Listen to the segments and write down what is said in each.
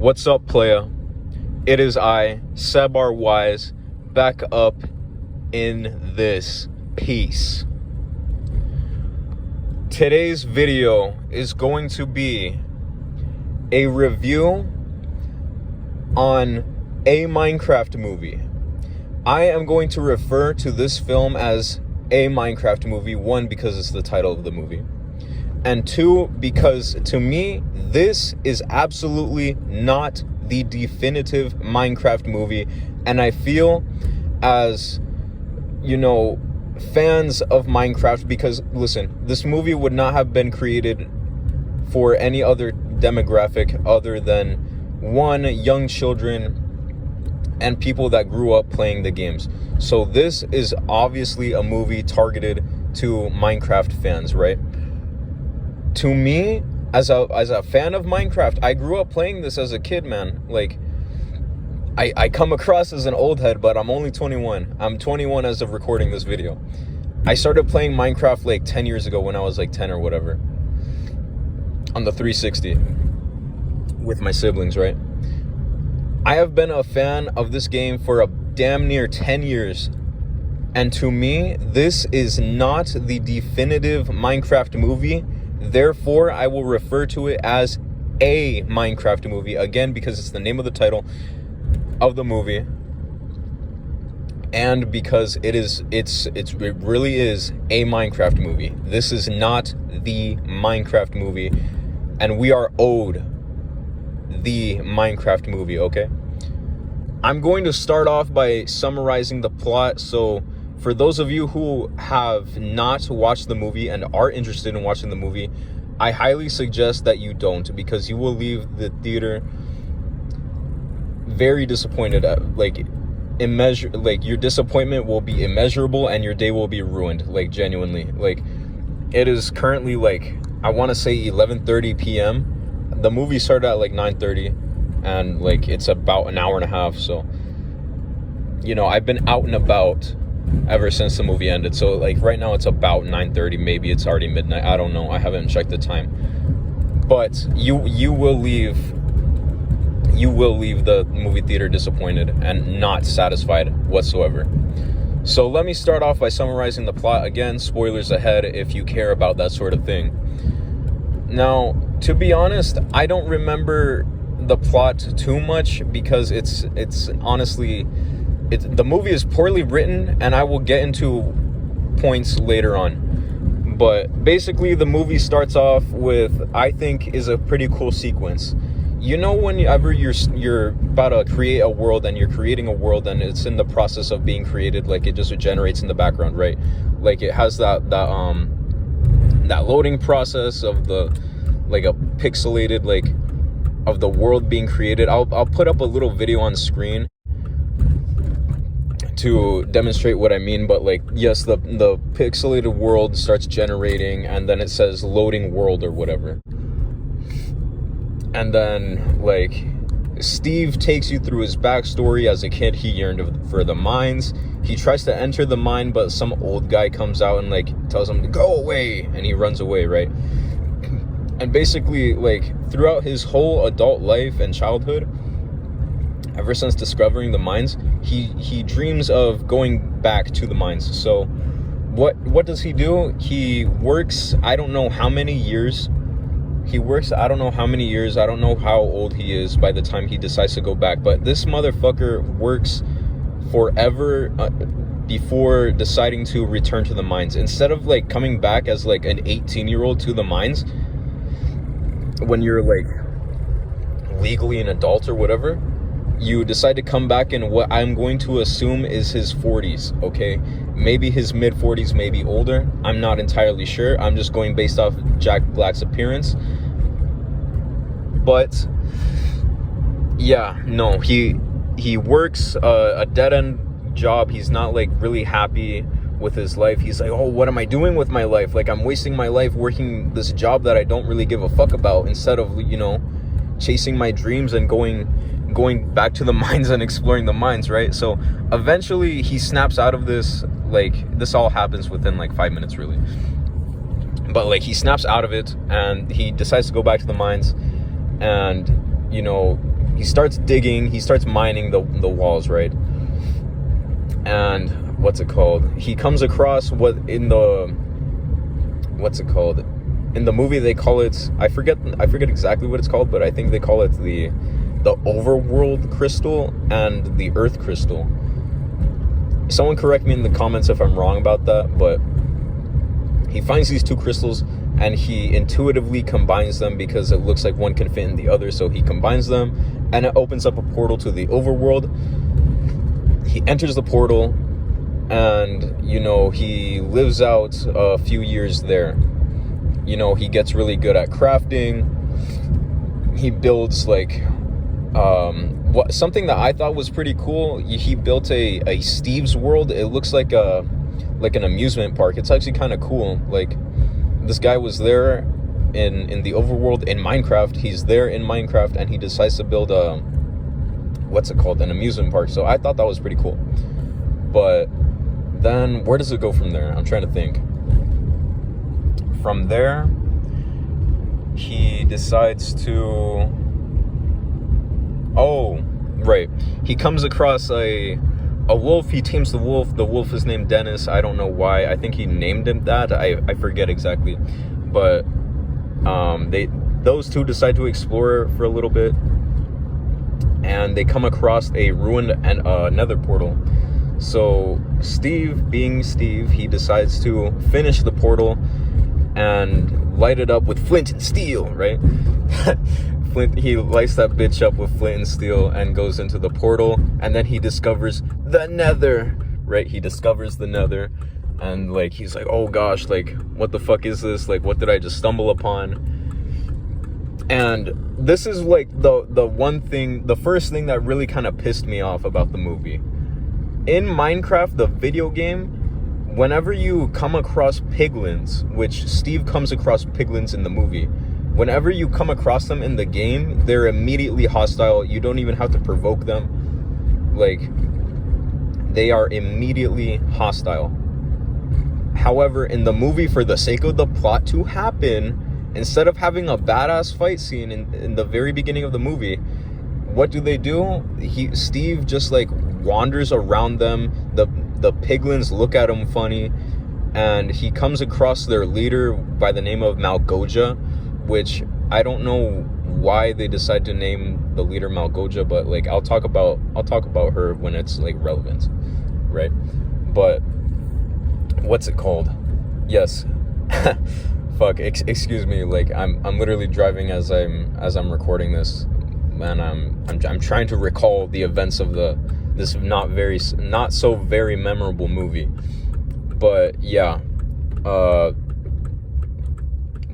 What's up, playa? It is I, Sebar Wise, back up in this piece. Today's video is going to be a review on a Minecraft movie. I am going to refer to this film as a Minecraft movie, one, because it's the title of the movie, and two, because to me, this is absolutely not the definitive Minecraft movie. And I feel, as you know, fans of Minecraft, because listen, this movie would not have been created for any other demographic other than one, young children and people that grew up playing the games. So this is obviously a movie targeted to Minecraft fans, right? To me, as a fan of Minecraft, I grew up playing this as a kid, man. Like, I come across as an old head, but I'm only 21. I'm 21 as of recording this video. I started playing Minecraft like 10 years ago when I was like 10 or whatever, on the 360 with my siblings, right? I have been a fan of this game for a damn near 10 years. And to me, this is not the definitive Minecraft movie. Therefore, I will refer to it as a Minecraft movie, again, because it's the name of the title of the movie, and because it really is a Minecraft movie. This is not the Minecraft movie, and we are owed the Minecraft movie, okay? I'm going to start off by summarizing the plot. So for those of you who have not watched the movie and are interested in watching the movie, I highly suggest that you don't, because you will leave the theater very disappointed. Your disappointment will be immeasurable and your day will be ruined, like, genuinely. Like, it is currently, like, I want to say 11:30 p.m. The movie started at like 9:30, and like it's about an hour and a half. So, you know, I've been out and about ever since the movie ended. So like right now it's about 9:30, maybe it's already midnight, I don't know, I haven't checked the time. But you will leave the movie theater disappointed and not satisfied whatsoever. So let me start off by summarizing the plot. Again, spoilers ahead if you care about that sort of thing. Now, to be honest, I don't remember the plot too much, because it's honestly, the movie is poorly written, and I will get into points later on. But basically, the movie starts off with, I think, is a pretty cool sequence. You know, whenever you're about to create a world, and you're creating a world and it's in the process of being created, like it just generates in the background, right? Like it has that loading process of the, like, a pixelated, like, of the world being created. I'll put up a little video on screen to demonstrate what I mean, but like, yes, the pixelated world starts generating, and then it says loading world or whatever. And then, like, Steve takes you through his backstory. As a kid, he yearned for the mines. He tries to enter the mine, but some old guy comes out and like tells him to go away, and he runs away, right? And basically, like, throughout his whole adult life and childhood, ever since discovering the mines, he dreams of going back to the mines. So what does he do? He works, I don't know how many years. I don't know how old he is by the time he decides to go back. But this motherfucker works forever before deciding to return to the mines. Instead of like coming back as like an 18-year-old to the mines, when you're like legally an adult or whatever, you decide to come back in what I'm going to assume is his 40s, okay? Maybe his mid 40s, maybe older. I'm not entirely sure. I'm just going based off Jack Black's appearance. But yeah, no, he works a dead-end job. He's not like really happy with his life. He's like, oh, what am I doing with my life? Like, I'm wasting my life working this job that I don't really give a fuck about, instead of, you know, chasing my dreams and going back to the mines and exploring the mines, right? So eventually he snaps out of this. Like, this all happens within like 5 minutes, really. But like, he snaps out of it and he decides to go back to the mines, and, you know, he starts digging, he starts mining the walls, right? And what's it called? He comes across what in the movie they call it, I forget exactly what it's called, but I think they call it the overworld crystal and the earth crystal. Someone correct me in the comments if I'm wrong about that, but he finds these two crystals and he intuitively combines them because it looks like one can fit in the other, so he combines them and it opens up a portal to the overworld. He enters the portal and, you know, he lives out a few years there. You know, he gets really good at crafting. He builds like something that I thought was pretty cool. He built a Steve's World. It looks like an amusement park. It's actually kind of cool. Like, this guy was there in the overworld in Minecraft. He's there in Minecraft and he decides to build an amusement park. So I thought that was pretty cool. But then where does it go from there? I'm trying to think. From there, he decides to... Oh, right. He comes across a wolf. He tames the wolf. The wolf is named Dennis. I don't know why. I think he named him that. I forget exactly. But those two decide to explore for a little bit. And they come across a ruined nether portal. So Steve, being Steve, he decides to finish the portal and light it up with flint and steel, right? He lights that bitch up with flint and steel and goes into the portal, and then he discovers the nether, right? He discovers the nether, and like he's like, oh gosh, like what the fuck is this? Like, what did I just stumble upon? And this is like the first thing that really kind of pissed me off about the movie. In Minecraft, the video game, whenever you come across piglins, which Steve comes across piglins in the movie, whenever you come across them in the game, they're immediately hostile. You don't even have to provoke them. Like, they are immediately hostile. However, in the movie, for the sake of the plot to happen, instead of having a badass fight scene in the very beginning of the movie, what do? Steve just like wanders around them. The piglins look at him funny, and he comes across their leader by the name of Malgoja, which I don't know why they decide to name the leader Malgoja, but like I'll talk about her when it's like relevant, right? But what's it called? Yes. Fuck, excuse me, like I'm literally driving as I'm recording this, and I'm trying to recall the events of this not so very memorable movie. But yeah,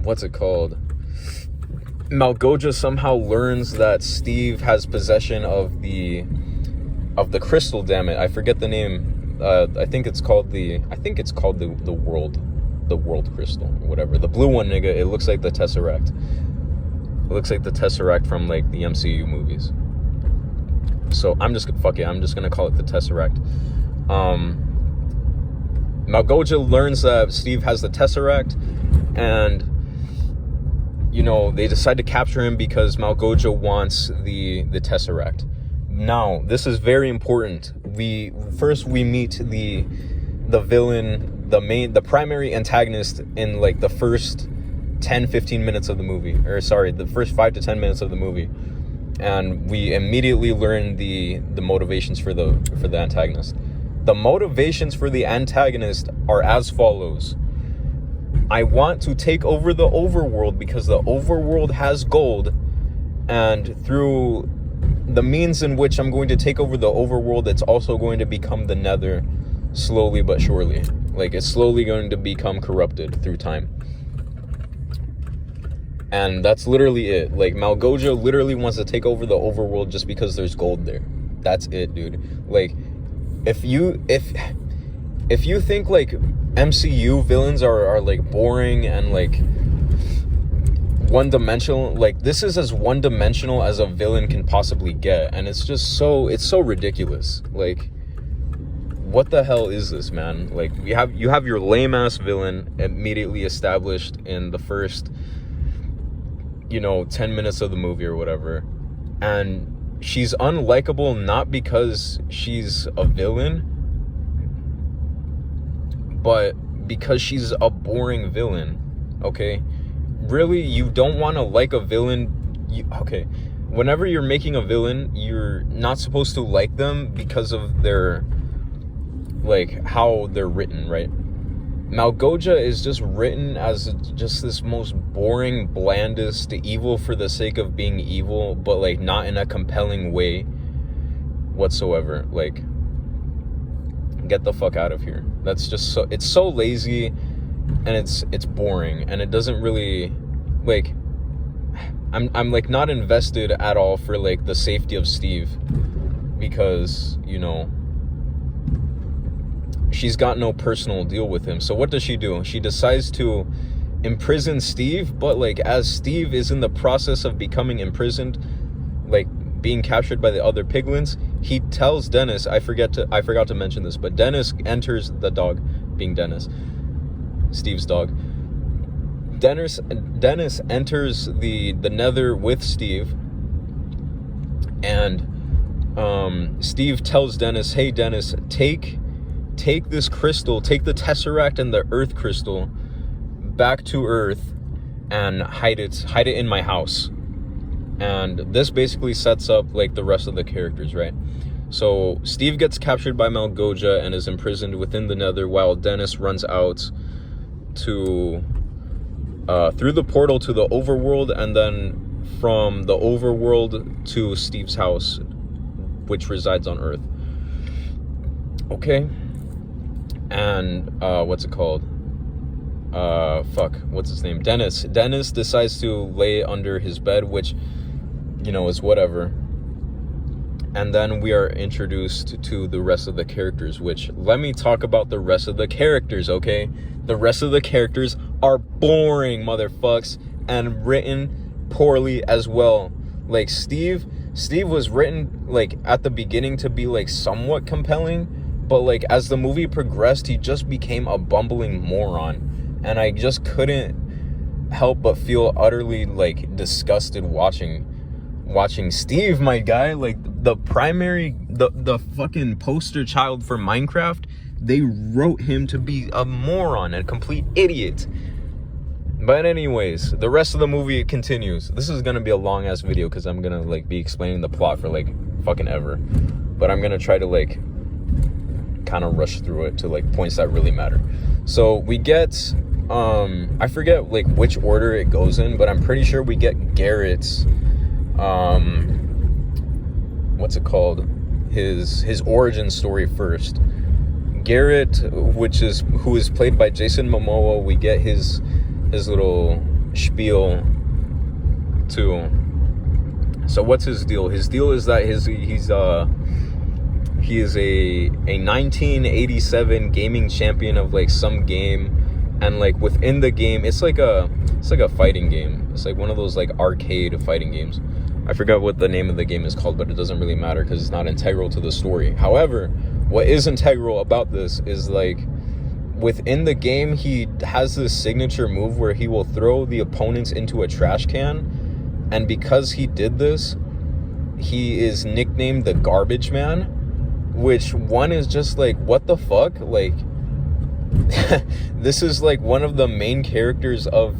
what's it called? Malgoja somehow learns that Steve has possession of the crystal. Damn it, I forget the name. I think it's called the world crystal, whatever. The blue one, nigga. It looks like the Tesseract. It looks like the Tesseract from like the MCU movies. So I'm just gonna call it the Tesseract. Malgoja learns that Steve has the Tesseract, and you know, they decide to capture him because Malgoja wants the Tesseract. Now, this is very important. We meet the villain, the primary antagonist in like the first 10-15 minutes of the movie, or sorry, the first 5 to 10 minutes of the movie, and we immediately learn the motivations for the antagonist. The motivations for the antagonist are as follows. I want to take over the overworld because the overworld has gold, and through the means in which I'm going to take over the overworld, it's also going to become the nether slowly but surely. Like, it's slowly going to become corrupted through time. And that's literally it. Like, Malgoja literally wants to take over the overworld just because there's gold there. That's it, dude. Like, if you think like MCU villains are like boring and like one-dimensional, like this is as one-dimensional as a villain can possibly get, and it's so ridiculous. Like, what the hell is this, man? Like, you have your lame-ass villain immediately established in the first 10 minutes of the movie or whatever, and she's unlikable not because she's a villain, but because she's a boring villain. Okay, really, you don't want to like a villain. Okay, whenever you're making a villain, you're not supposed to like them because of their, like, how they're written, right? Malebolgia is just written as just this most boring, blandest evil for the sake of being evil, but like not in a compelling way whatsoever. Like, get the fuck out of here. That's just so, it's so lazy, and it's boring, and it doesn't really, like, I'm like not invested at all for like the safety of Steve, because, you know, she's got no personal deal with him. So what does she do? She decides to imprison Steve, but like as Steve is in the process of becoming imprisoned, like being captured by the other piglins, he tells Dennis, I forgot to mention this, but Dennis enters, the dog being Dennis, Steve's dog. Dennis enters the nether with Steve, and Steve tells Dennis, hey Dennis, take this crystal, take the Tesseract and the Earth crystal back to Earth and hide it in my house. And this basically sets up like the rest of the characters, right? So Steve gets captured by Malebolgia and is imprisoned within the nether, while Dennis runs out to through the portal to the overworld, and then from the overworld to Steve's house, which resides on Earth. Okay. And what's it called? What's his name? Dennis decides to lay under his bed, which, you know, is whatever. And then we are introduced to the rest of the characters, which, let me talk about the rest of the characters, okay? The rest of the characters are boring, motherfucks, and written poorly as well. Like, Steve was written, like, at the beginning to be, like, somewhat compelling, but, like, as the movie progressed, he just became a bumbling moron. And I just couldn't help but feel utterly, like, disgusted watching Steve, my guy. Like, the fucking poster child for Minecraft, they wrote him to be a moron, a complete idiot. But anyways, the rest of the movie continues. This is gonna be a long ass video because I'm gonna like be explaining the plot for like fucking ever. But I'm gonna try to like kind of rush through it to like points that really matter. So we get I forget like which order it goes in, but I'm pretty sure we get Garrett's what's it called, his origin story first. Garrett, who is played by Jason Momoa, we get his little spiel too. So what's his deal? His deal is that he is a 1987 gaming champion of like some game, and like within the game, it's like a fighting game. It's like one of those like arcade fighting games. I forgot what the name of the game is called, but it doesn't really matter because it's not integral to the story. However, what is integral about this is like within the game, he has this signature move where he will throw the opponents into a trash can, and because he did this, he is nicknamed the Garbage Man, which one is just like, what the fuck? Like, this is like one of the main characters of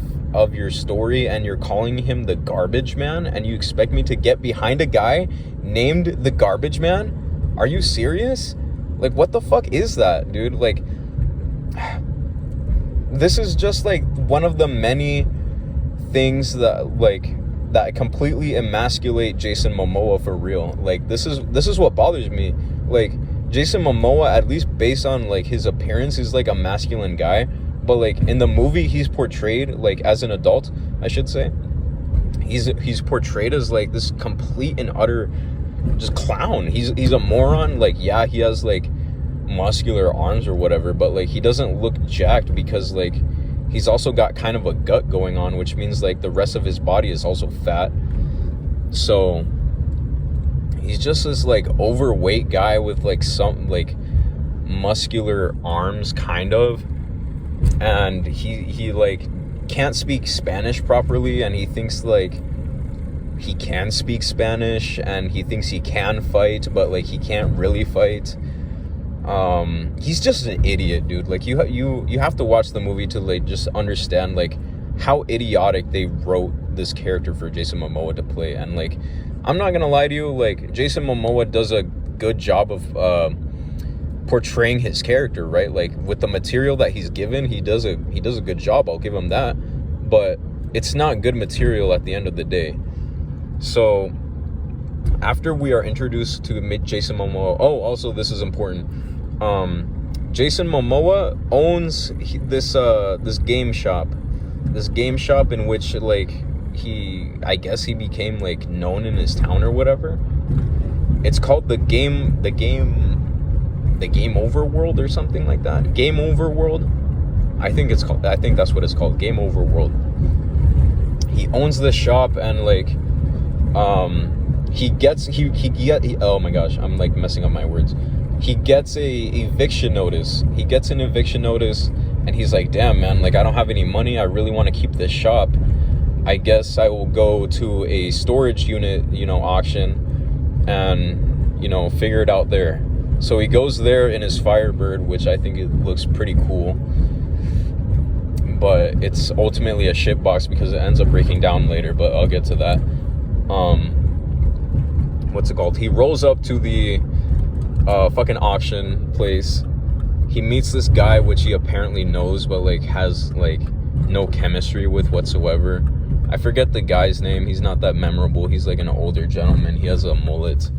your story, and you're calling him the Garbage Man, and you expect me to get behind a guy named the Garbage Man? Are you serious? Like, what the fuck is that, dude? Like, this is just like one of the many things that completely emasculate Jason Momoa for real. Like, this is what bothers me. Like, Jason Momoa, at least based on like his appearance, is like a masculine guy, but like in the movie he's portrayed, like as an adult I should say, he's portrayed as like this complete and utter just clown. He's a moron. Like, yeah, he has like muscular arms or whatever, but like he doesn't look jacked because like he's also got kind of a gut going on, which means like the rest of his body is also fat. So he's just this like overweight guy with like some like muscular arms kind of, and he like can't speak Spanish properly, and he thinks like he can speak Spanish and he thinks he can fight, but like he can't really fight. He's just an idiot, dude. Like you have to watch the movie to like just understand like how idiotic they wrote this character for Jason Momoa to play. And like, I'm not gonna lie to you, like Jason Momoa does a good job of portraying his character, right? Like with the material that he's given, he does a good job. I'll give him that, but it's not good material at the end of the day. So after we are introduced to Jason Momoa, also this is important. Jason Momoa owns this game shop in which like I guess he became like known in his town or whatever. It's called the Game Over World or something like that. Game Over World. I think that's what it's called. Game Over World. He owns this shop and like oh my gosh, I'm like messing up my words. He gets an eviction notice and he's like, damn man, like I don't have any money, I really want to keep this shop. I guess I will go to a storage unit, auction and, figure it out there. So he goes there in his Firebird, which I think it looks pretty cool. But it's ultimately a shitbox because it ends up breaking down later, but I'll get to that. What's it called? He rolls up to the fucking auction place. He meets this guy, which he apparently knows, but like has like no chemistry with whatsoever. I forget the guy's name. He's not that memorable. He's like an older gentleman. He has a mullet.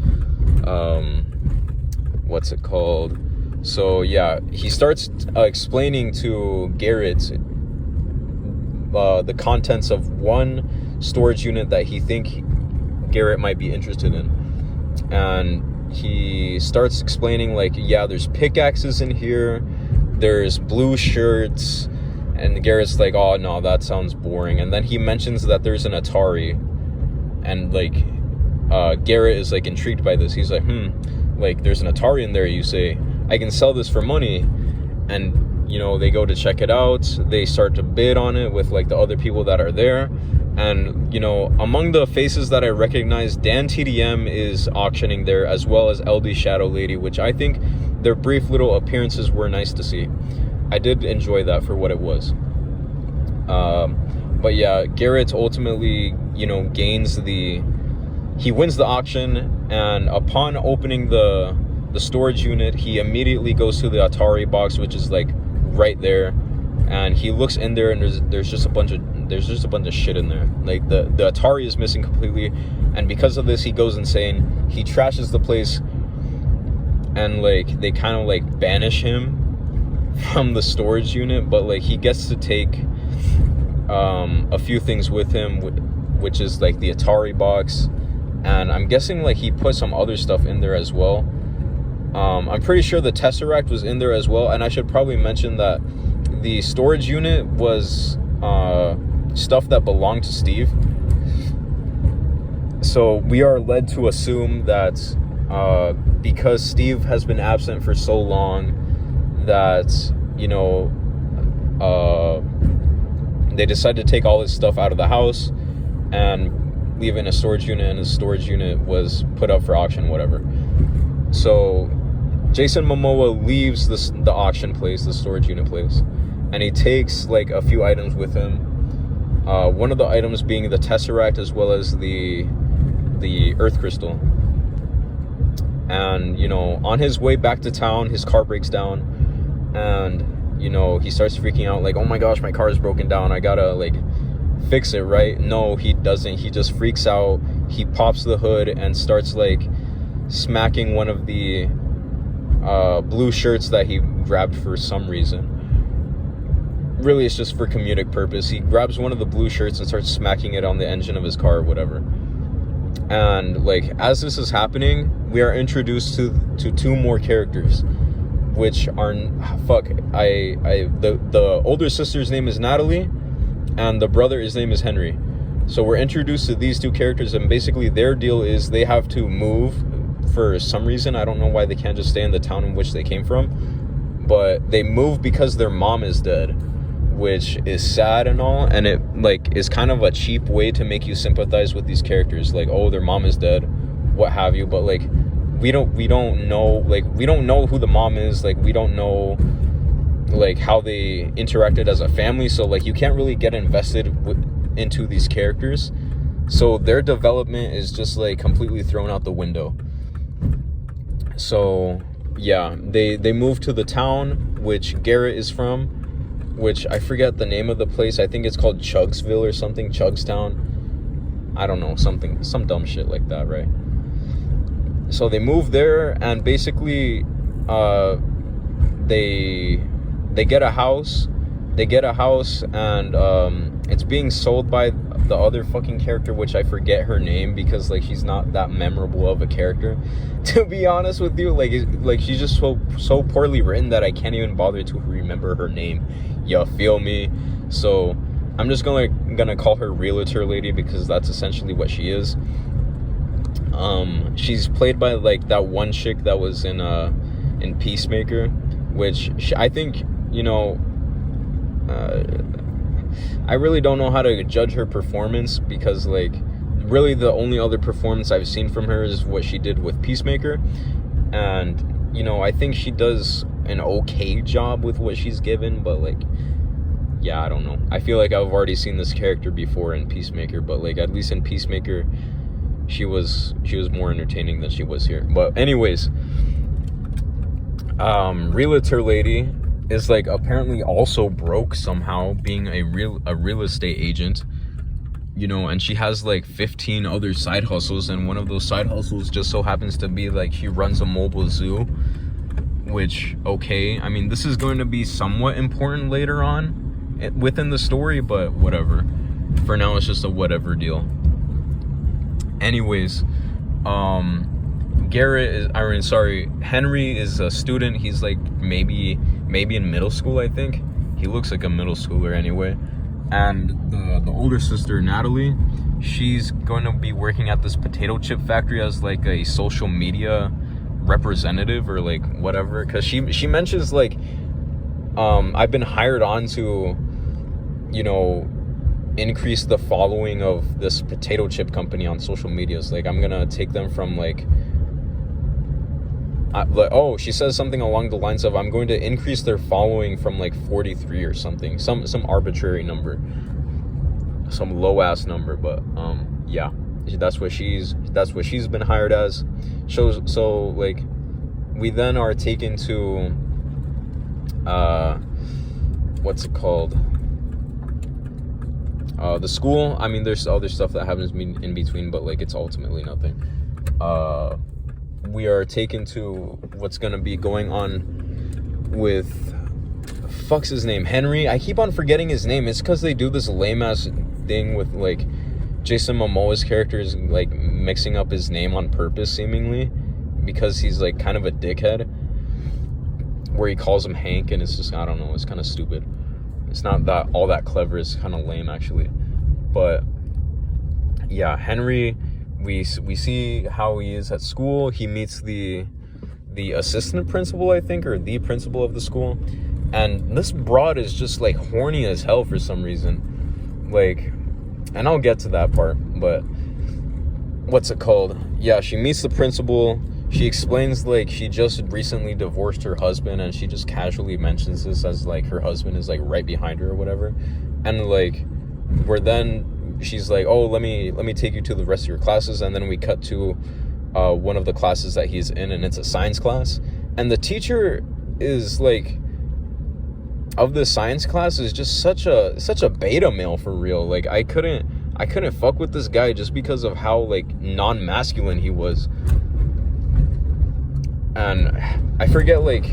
What's it called? So yeah, he starts explaining to Garrett the contents of one storage unit that he think Garrett might be interested in. And he starts explaining like, yeah, there's pickaxes in here, there's blue shirts, and Garrett's like, oh no, that sounds boring. And then he mentions that there's an Atari, and like Garrett is like intrigued by this. He's like, like there's an Atari in there, you say, I can sell this for money. And they go to check it out, they start to bid on it with like the other people that are there. And among the faces that I recognize, Dan TDM is auctioning there, as well as LD Shadow Lady, which I think their brief little appearances were nice to see. I did enjoy that for what it was. But yeah, Garrett ultimately, he wins the auction, and upon opening the storage unit, he immediately goes to the Atari box, which is like right there, and he looks in there, and there's just a bunch of shit in there. Like the Atari is missing completely, and because of this, he goes insane. He trashes the place, and like they kind of like banish him from the storage unit, but like he gets to take a few things with him, which is like the Atari box, and I'm guessing like he put some other stuff in there as well. I'm pretty sure the Tesseract was in there as well, and I should probably mention that the storage unit was stuff that belonged to Steve. So we are led to assume that because Steve has been absent for so long, that they decided to take all his stuff out of the house and leave it in a storage unit, and his storage unit was put up for auction, whatever. So Jason Momoa leaves the auction place, the storage unit place, and he takes like a few items with him. One of the items being the Tesseract, as well as the Earth Crystal. And on his way back to town, his car breaks down, and he starts freaking out like, oh my gosh, my car is broken down, I gotta like fix it, right? No, he doesn't. He just freaks out. He pops the hood and starts like smacking one of the blue shirts that he grabbed for some reason. Really, it's just for comedic purpose. He grabs one of the blue shirts and starts smacking it on the engine of his car or whatever. And like as this is happening, we are introduced to two more characters, which are the older sister's name is Natalie, and the brother, his name is Henry. So we're introduced to these two characters, and basically their deal is they have to move for some reason. I don't know why they can't just stay in the town in which they came from, but they move because their mom is dead. which is sad and all, and it like is kind of a cheap way to make you sympathize with these characters, like, oh, their mom is dead, what have you, but like we don't know, like, we don't know who the mom is, like, we don't know like how they interacted as a family, so like you can't really get invested into these characters, so their development is just like completely thrown out the window. So yeah, they moved to the town which Garrett is from, which I forget the name of the place. I think it's called Chugsville or something, Chugstown, I don't know, some dumb shit like that, right? So they moved there, and basically they get a house, and it's being sold by the other fucking character, which I forget her name, because like she's not that memorable of a character, to be honest with you. Like she's just so poorly written that I can't even bother to remember her name, you feel me? So I'm just gonna call her Realtor Lady, because that's essentially what she is. She's played by like that one chick that was in Peacemaker, which I think, you know, I really don't know how to judge her performance, because like really the only other performance I've seen from her is what she did with Peacemaker, and you know, I think she does an okay job with what she's given, but like, yeah, I don't know, I feel like I've already seen this character before in Peacemaker, but like at least in Peacemaker she was more entertaining than she was here. But anyways, Realtor Lady is like apparently also broke somehow, being a real estate agent, you know, and she has like 15 other side hustles, and one of those side hustles just so happens to be like she runs a mobile zoo, which, okay, I mean, this is going to be somewhat important later on within the story, but whatever, for now it's just a whatever deal. Anyways, Henry is a student. He's like maybe in middle school, I think. He looks like a middle schooler anyway. And the older sister, Natalie, she's going to be working at this potato chip factory as like a social media representative or like whatever, because she mentions like, I've been hired on to, you know, increase the following of this potato chip company on social medias. Like, I'm gonna take them from like, she says something along the lines of, I'm going to increase their following from like 43 or something, some arbitrary number, some low ass number, but yeah, that's what she's been hired as. So like, we then are taken to what's it called, the school. I mean, there's other stuff that happens in between, but like, it's ultimately nothing. We are taken to what's gonna be going on with, fuck's his name, Henry. I keep on forgetting his name. It's because they do this lame ass thing with like Jason Momoa's character is like mixing up his name on purpose, seemingly, because he's like kind of a dickhead, where he calls him Hank, and it's just, I don't know, it's kind of stupid. It's not that all that clever. It's kind of lame, actually. But yeah, Henry, we see how he is at school. He meets the assistant principal, I think, or the principal of the school, and this broad is just like horny as hell for some reason. Like, and I'll get to that part, but what's it called? Yeah, she meets the principal. She explains like she just recently divorced her husband, and she just casually mentions this as like her husband is like right behind her or whatever. And like, she's like, oh, let me take you to the rest of your classes. And then we cut to one of the classes that he's in, and it's a science class. And the teacher is like, of the science class, is just such a beta male for real. Like, I couldn't fuck with this guy just because of how like non-masculine he was. And I forget like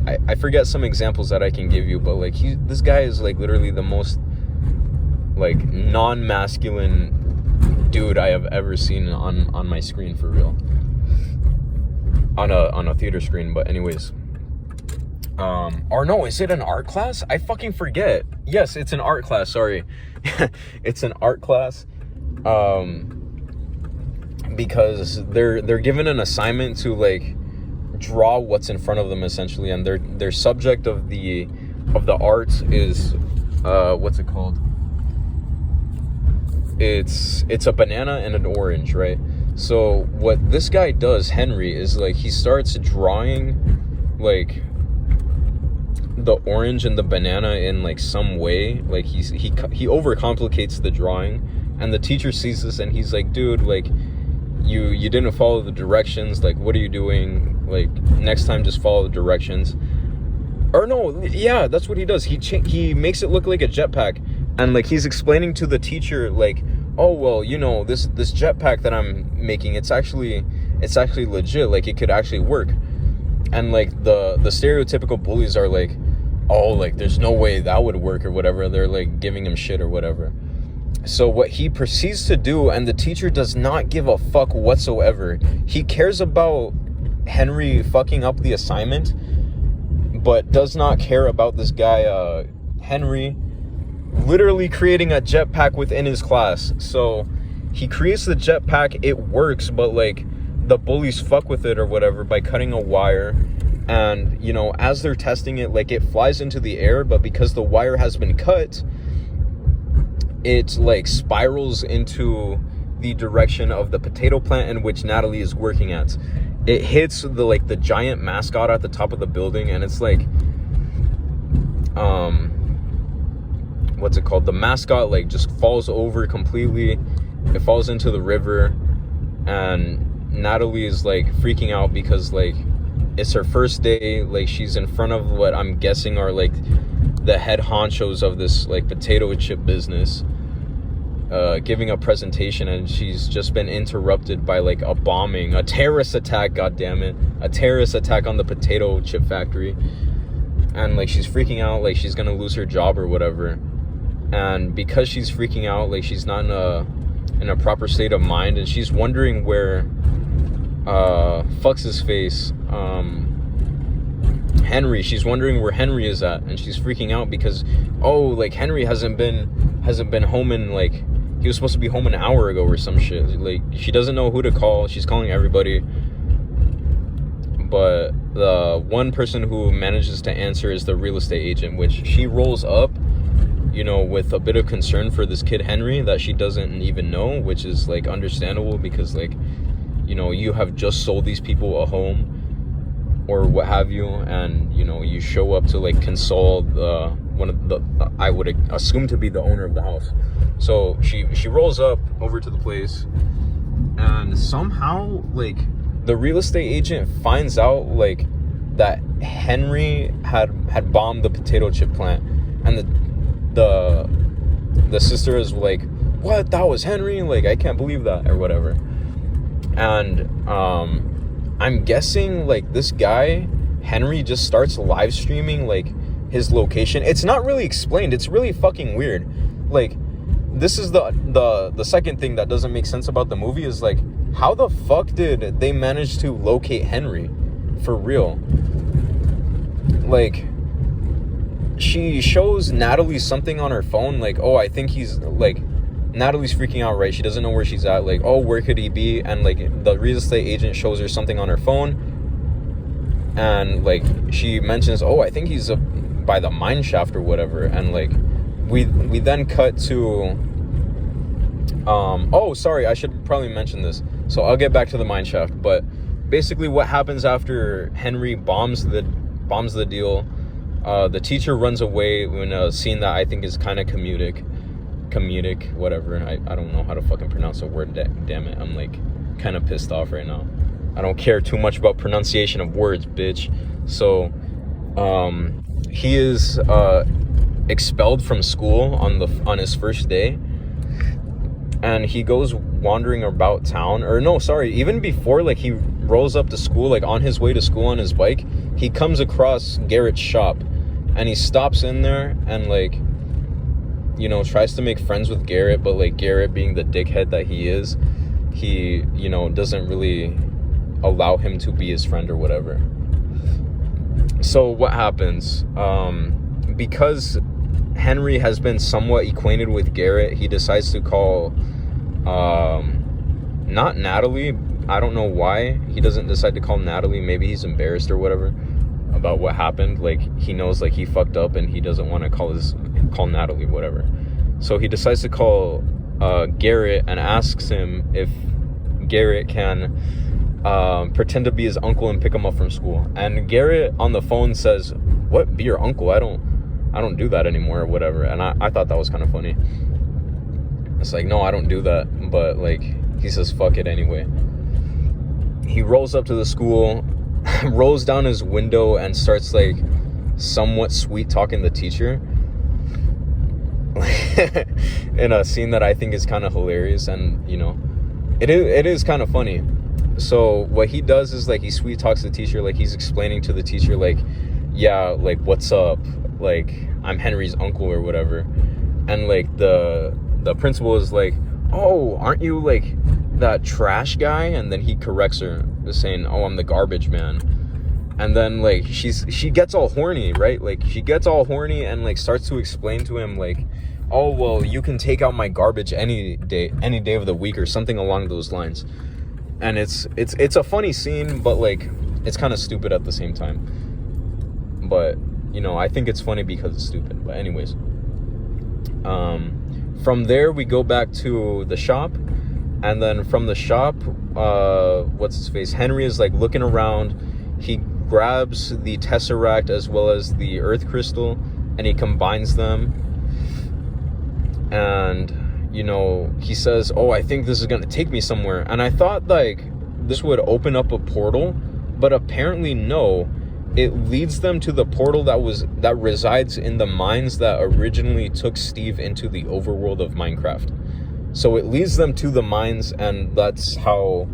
I forget some examples that I can give you, but like this guy is like literally the most like non-masculine dude I have ever seen on my screen, for real, on a theater screen. But anyways, or no, is it an art class? I fucking forget. Yes, it's an art class, sorry. It's an art class, because they're given an assignment to like draw what's in front of them, essentially, and their subject of the art is what's it called? It's a banana and an orange, right? So what this guy does, Henry, is like he starts drawing like the orange and the banana in like some way. Like he overcomplicates the drawing, and the teacher sees this and he's like, dude, like you didn't follow the directions. Like, what are you doing? Like, next time just follow the directions. Or no, yeah, that's what he does. He makes it look like a jetpack, and like he's explaining to the teacher like, oh well, you know, this jetpack that I'm making, it's actually legit. Like, it could actually work. And like the stereotypical bullies are like, oh, like there's no way that would work or whatever. They're like giving him shit or whatever. So what he proceeds to do, and the teacher does not give a fuck whatsoever. He cares about Henry fucking up the assignment, but does not care about this guy, Henry, literally creating a jetpack within his class. So he creates the jetpack, it works, but like the bullies fuck with it or whatever by cutting a wire. And, you know, as they're testing it, like it flies into the air, but because the wire has been cut, it like spirals into the direction of the potato plant in which Natalie is working at. It hits the giant mascot at the top of the building, and it's like, what's it called? The mascot like just falls over completely. It falls into the river, and Natalie is like freaking out because like it's her first day. Like, she's in front of what I'm guessing are like the head honchos of this like potato chip business, giving a presentation, and she's just been interrupted by like a bombing, a terrorist attack, goddammit, a terrorist attack on the potato chip factory. And like she's freaking out, like she's gonna lose her job or whatever. And because she's freaking out, like she's not in a proper state of mind, and she's wondering where fucks his face, Henry, she's wondering where Henry is at, and she's freaking out because, oh, like Henry hasn't been home in like, he was supposed to be home an hour ago or some shit. Like, she doesn't know who to call. She's calling everybody, but the one person who manages to answer is the real estate agent, which she rolls up, you know, with a bit of concern for this kid Henry that she doesn't even know, which is like understandable because like, you know, you have just sold these people a home or what have you, and you know, you show up to like console one of the I would assume to be the owner of the house. So she rolls up over to the place, and somehow like the real estate agent finds out like that Henry had bombed the potato chip plant, and the sister is like, what, that was Henry? Like, I can't believe that or whatever. And I'm guessing like this guy Henry just starts live streaming like his location. It's not really explained. It's really fucking weird. Like, this is the second thing that doesn't make sense about the movie is like, how the fuck did they manage to locate Henry for real? Like, she shows Natalie something on her phone, like, oh, I think he's like, Natalie's freaking out, right? She doesn't know where she's at. Like, oh, where could he be? And like the real estate agent shows her something on her phone, and like she mentions, oh, I think he's by the mine shaft or whatever. And like we then cut to oh, sorry, I should probably mention this. So I'll get back to the mine shaft, but basically what happens after Henry bombs the deal, the teacher runs away in a scene that I think is kind of comedic, whatever. I don't know how to fucking pronounce a word. Damn it, I'm like kind of pissed off right now. I don't care too much about pronunciation of words, bitch. So he is expelled from school on his first day, and he goes wandering about town. Or no, sorry, even before, like, he rolls up to school, like on his way to school on his bike, he comes across Garrett's shop, and he stops in there and like, you know, tries to make friends with Garrett, but like Garrett, being the dickhead that he is, he, you know, doesn't really allow him to be his friend or whatever. So what happens, because Henry has been somewhat acquainted with Garrett, he decides to call not Natalie. I don't know why he doesn't decide to call Natalie. Maybe he's embarrassed or whatever. about what happened. Like, he knows, like, he fucked up and he doesn't want to call Natalie, whatever. So he decides to call Garrett and asks him if Garrett can pretend to be his uncle and pick him up from school. And Garrett on the phone says, "What, be your uncle? I don't do that anymore," or whatever. And I thought that was kind of funny. It's like, no, I don't do that. But, like, he says, fuck it anyway. He rolls up to the school, rolls down his window, and starts, like, somewhat sweet talking the teacher in a scene that I think is kind of hilarious. And, you know, it is kind of funny. So what he does is, like, he sweet talks the teacher, like, he's explaining to the teacher, like, yeah, like, what's up, like, I'm Henry's uncle or whatever. And, like, the principal is like, "Oh, aren't you, like, that trash guy?" And then he corrects her, saying, "Oh, I'm the garbage man." And then, like, she gets all horny, right? Like, she gets all horny and, like, starts to explain to him, like, "Oh, well, you can take out my garbage any day of the week," or something along those lines. And it's a funny scene, but, like, it's kind of stupid at the same time. But, you know, I think it's funny because it's stupid. But anyways, from there we go back to the shop, and then from the shop, what's his face, Henry is, like, looking around. He grabs the Tesseract as well as the Earth Crystal, and he combines them. And, you know, he says, "Oh, I think this is gonna take me somewhere." And I thought, like, this would open up a portal, but apparently no. It leads them to the portal that resides in the mines that originally took Steve into the overworld of Minecraft. So it leads them to the mines, and that's how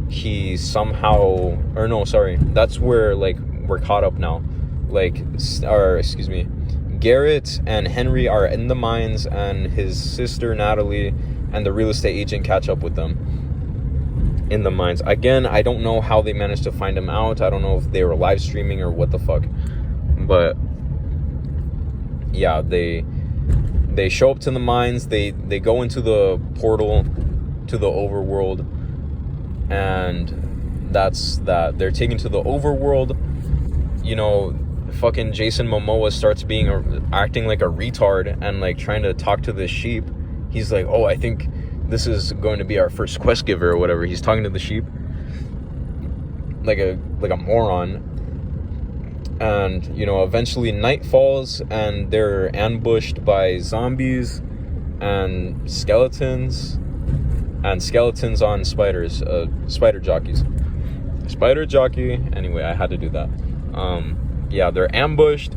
he somehow, or no, sorry, that's where, like, we're caught up now. Like, or excuse me, Garrett and Henry are in the mines, and his sister Natalie and the real estate agent catch up with them in the mines. Again, I don't know how they managed to find him out. I don't know if they were live streaming or what the fuck. But yeah, they show up to the mines. They go into the portal to the overworld, and that's that. They're taken to the overworld. You know, fucking Jason Momoa starts acting like a retard and, like, trying to talk to this sheep. He's like, "Oh, I think this is going to be our first quest giver," or whatever. He's talking to the sheep like a moron. And, you know, eventually night falls, and they're ambushed by zombies and skeletons on spiders, spider jockeys. Spider jockey. Anyway, I had to do that. Yeah, they're ambushed.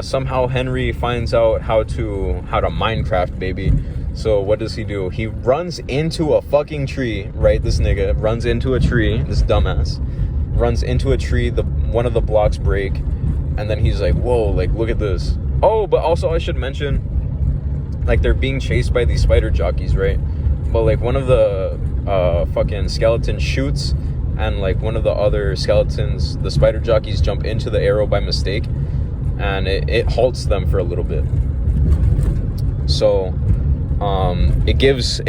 Somehow Henry finds out how to Minecraft, baby. So what does he do? He runs into a fucking tree, right? This nigga runs into a tree. This dumbass runs into a tree. One of the blocks break, and then he's like, "Whoa, like, look at this." Oh, but also I should mention, like, they're being chased by these spider jockeys, right? But, like, one of the fucking skeletons shoots, and, like, one of the other skeletons, the spider jockeys jump into the arrow by mistake, and it halts them for a little bit. So it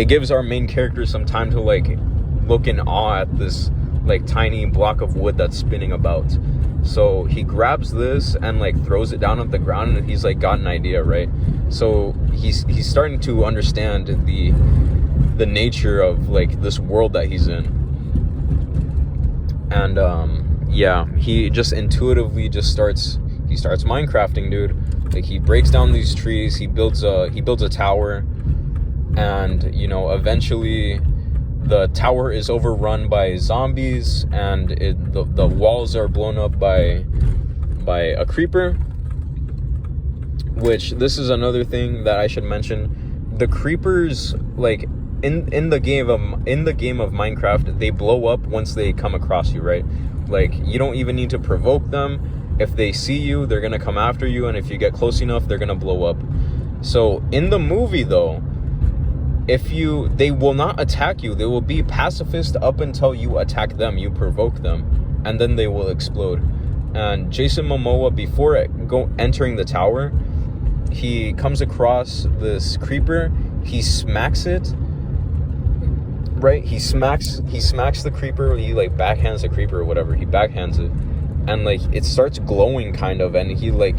gives our main character some time to, like, look in awe at this, like, tiny block of wood that's spinning about. So he grabs this and, like, throws it down on the ground, and he's, like, got an idea, right? So he's starting to understand the nature of, like, this world that he's in. And yeah, he just intuitively starts Minecrafting, dude. Like, he breaks down these trees, he builds a tower, and, you know, eventually the tower is overrun by zombies, and the walls are blown up by a creeper. Which, this is another thing that I should mention. The creepers, like, in the game of Minecraft, they blow up once they come across you, right? Like, you don't even need to provoke them. If they see you, they're gonna come after you, and if you get close enough, they're gonna blow up. So in the movie, though, they will not attack you. They will be pacifist up until you attack them, you provoke them, and then they will explode. And Jason Momoa, before entering the tower, he comes across this creeper. He smacks it, right? He smacks the creeper. He, like, backhands the creeper or whatever. He backhands it, and like it starts glowing kind of, and he like,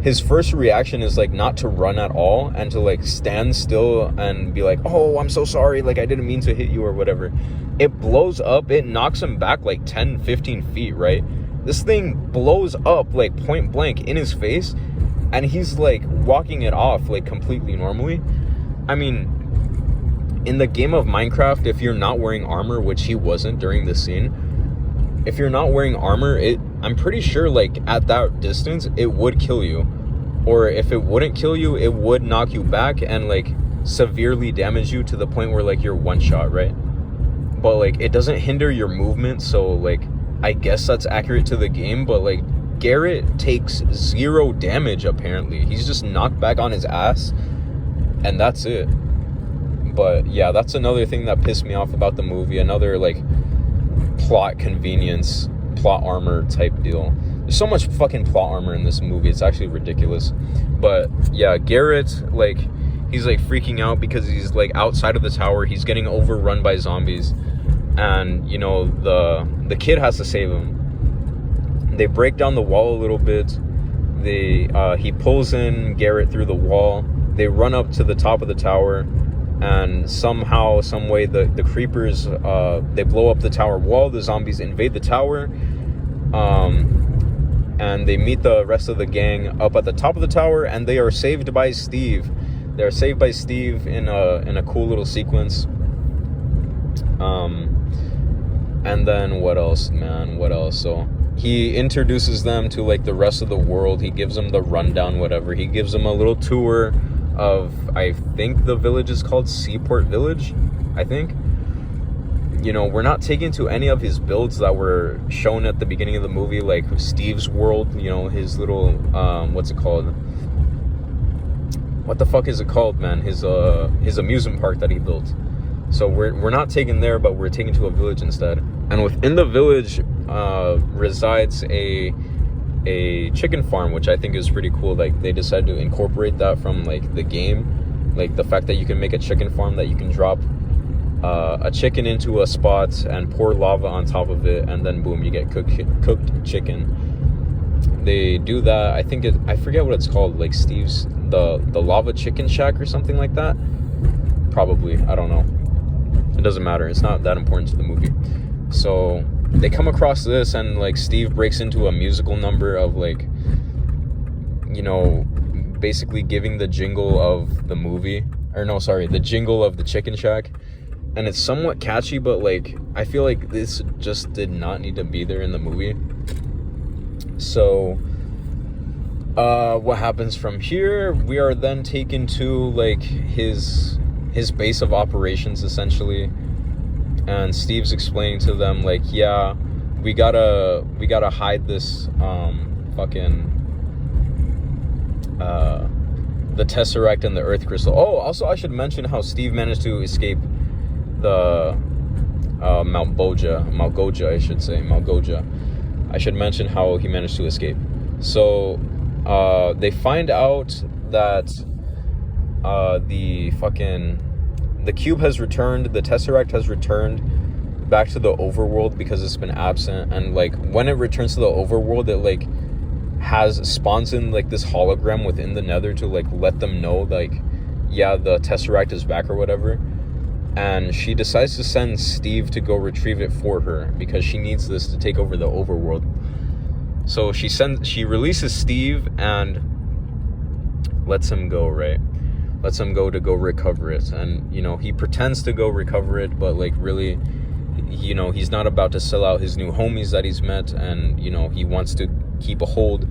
his first reaction is like not to run at all and to like stand still and be like, oh, I'm so sorry, like I didn't mean to hit you or whatever. It blows up, it knocks him back like 10-15 feet, right? This thing blows up like point blank in his face, and he's like walking it off like completely normally. I mean, in the game of Minecraft, if you're not wearing armor, which he wasn't during the scene, if you're not wearing armor, I'm pretty sure like at that distance it would kill you, or if it wouldn't kill you, it would knock you back and like severely damage you to the point where like you're one shot, right? But like it doesn't hinder your movement, so like I guess that's accurate to the game. But like Garrett takes 0 damage apparently. He's just knocked back on his ass, and that's it. But yeah, that's another thing that pissed me off about the movie. Another like plot convenience, plot armor type deal. There's so much fucking plot armor in this movie, it's actually ridiculous. But yeah, Garrett, like, he's like freaking out because he's like outside of the tower, he's getting overrun by zombies, and you know, the kid has to save him. They break down the wall a little bit. He pulls in Garrett through the wall. They run up to the top of the tower, and somehow, some way, the creepers, they blow up the tower wall. The zombies invade the tower, and they meet the rest of the gang up at the top of the tower, and they are saved by Steve. They're saved by Steve in a cool little sequence. And then what else, man? What else? So he introduces them to like the rest of the world. He gives them the rundown, whatever. He gives them a little tour of, I think the village is called Seaport Village, I think. You know, we're not taken to any of his builds that were shown at the beginning of the movie, like Steve's world, you know, his little, what's it called? What the fuck is it called, man? His amusement park that he built. So we're not taken there, but we're taken to a village instead. And within the village resides a chicken farm, which I think is pretty cool. Like, they decided to incorporate that from like the game, like the fact that you can make a chicken farm, that you can drop a chicken into a spot and pour lava on top of it, and then boom, you get cooked chicken. They do that. I think I forget what it's called, like Steve's the lava chicken shack or something like that. Probably, I don't know. It doesn't matter. It's not that important to the movie. So they come across this, and like Steve breaks into a musical number of like, you know, basically giving the jingle of the movie, or no, sorry, the jingle of the chicken shack. And it's somewhat catchy, but like I feel like this just did not need to be there in the movie. So what happens from here? We are then taken to like his base of operations, essentially. And Steve's explaining to them like, yeah, we gotta hide this the Tesseract and the Earth Crystal. Oh, also I should mention how Steve managed to escape the Malgoja, I should say. Malgoja. I should mention how he managed to escape. So they find out that the cube has returned, the Tesseract has returned back to the overworld because it's been absent. And like when it returns to the overworld, it like spawns in like this hologram within the Nether to like let them know like, yeah, the Tesseract is back or whatever. And she decides to send Steve to go retrieve it for her because she needs this to take over the overworld. So she releases Steve and lets him go, right? Lets him go to go recover it. And, you know, he pretends to go recover it, but like really, you know, he's not about to sell out his new homies that he's met. And, you know, he wants to keep a hold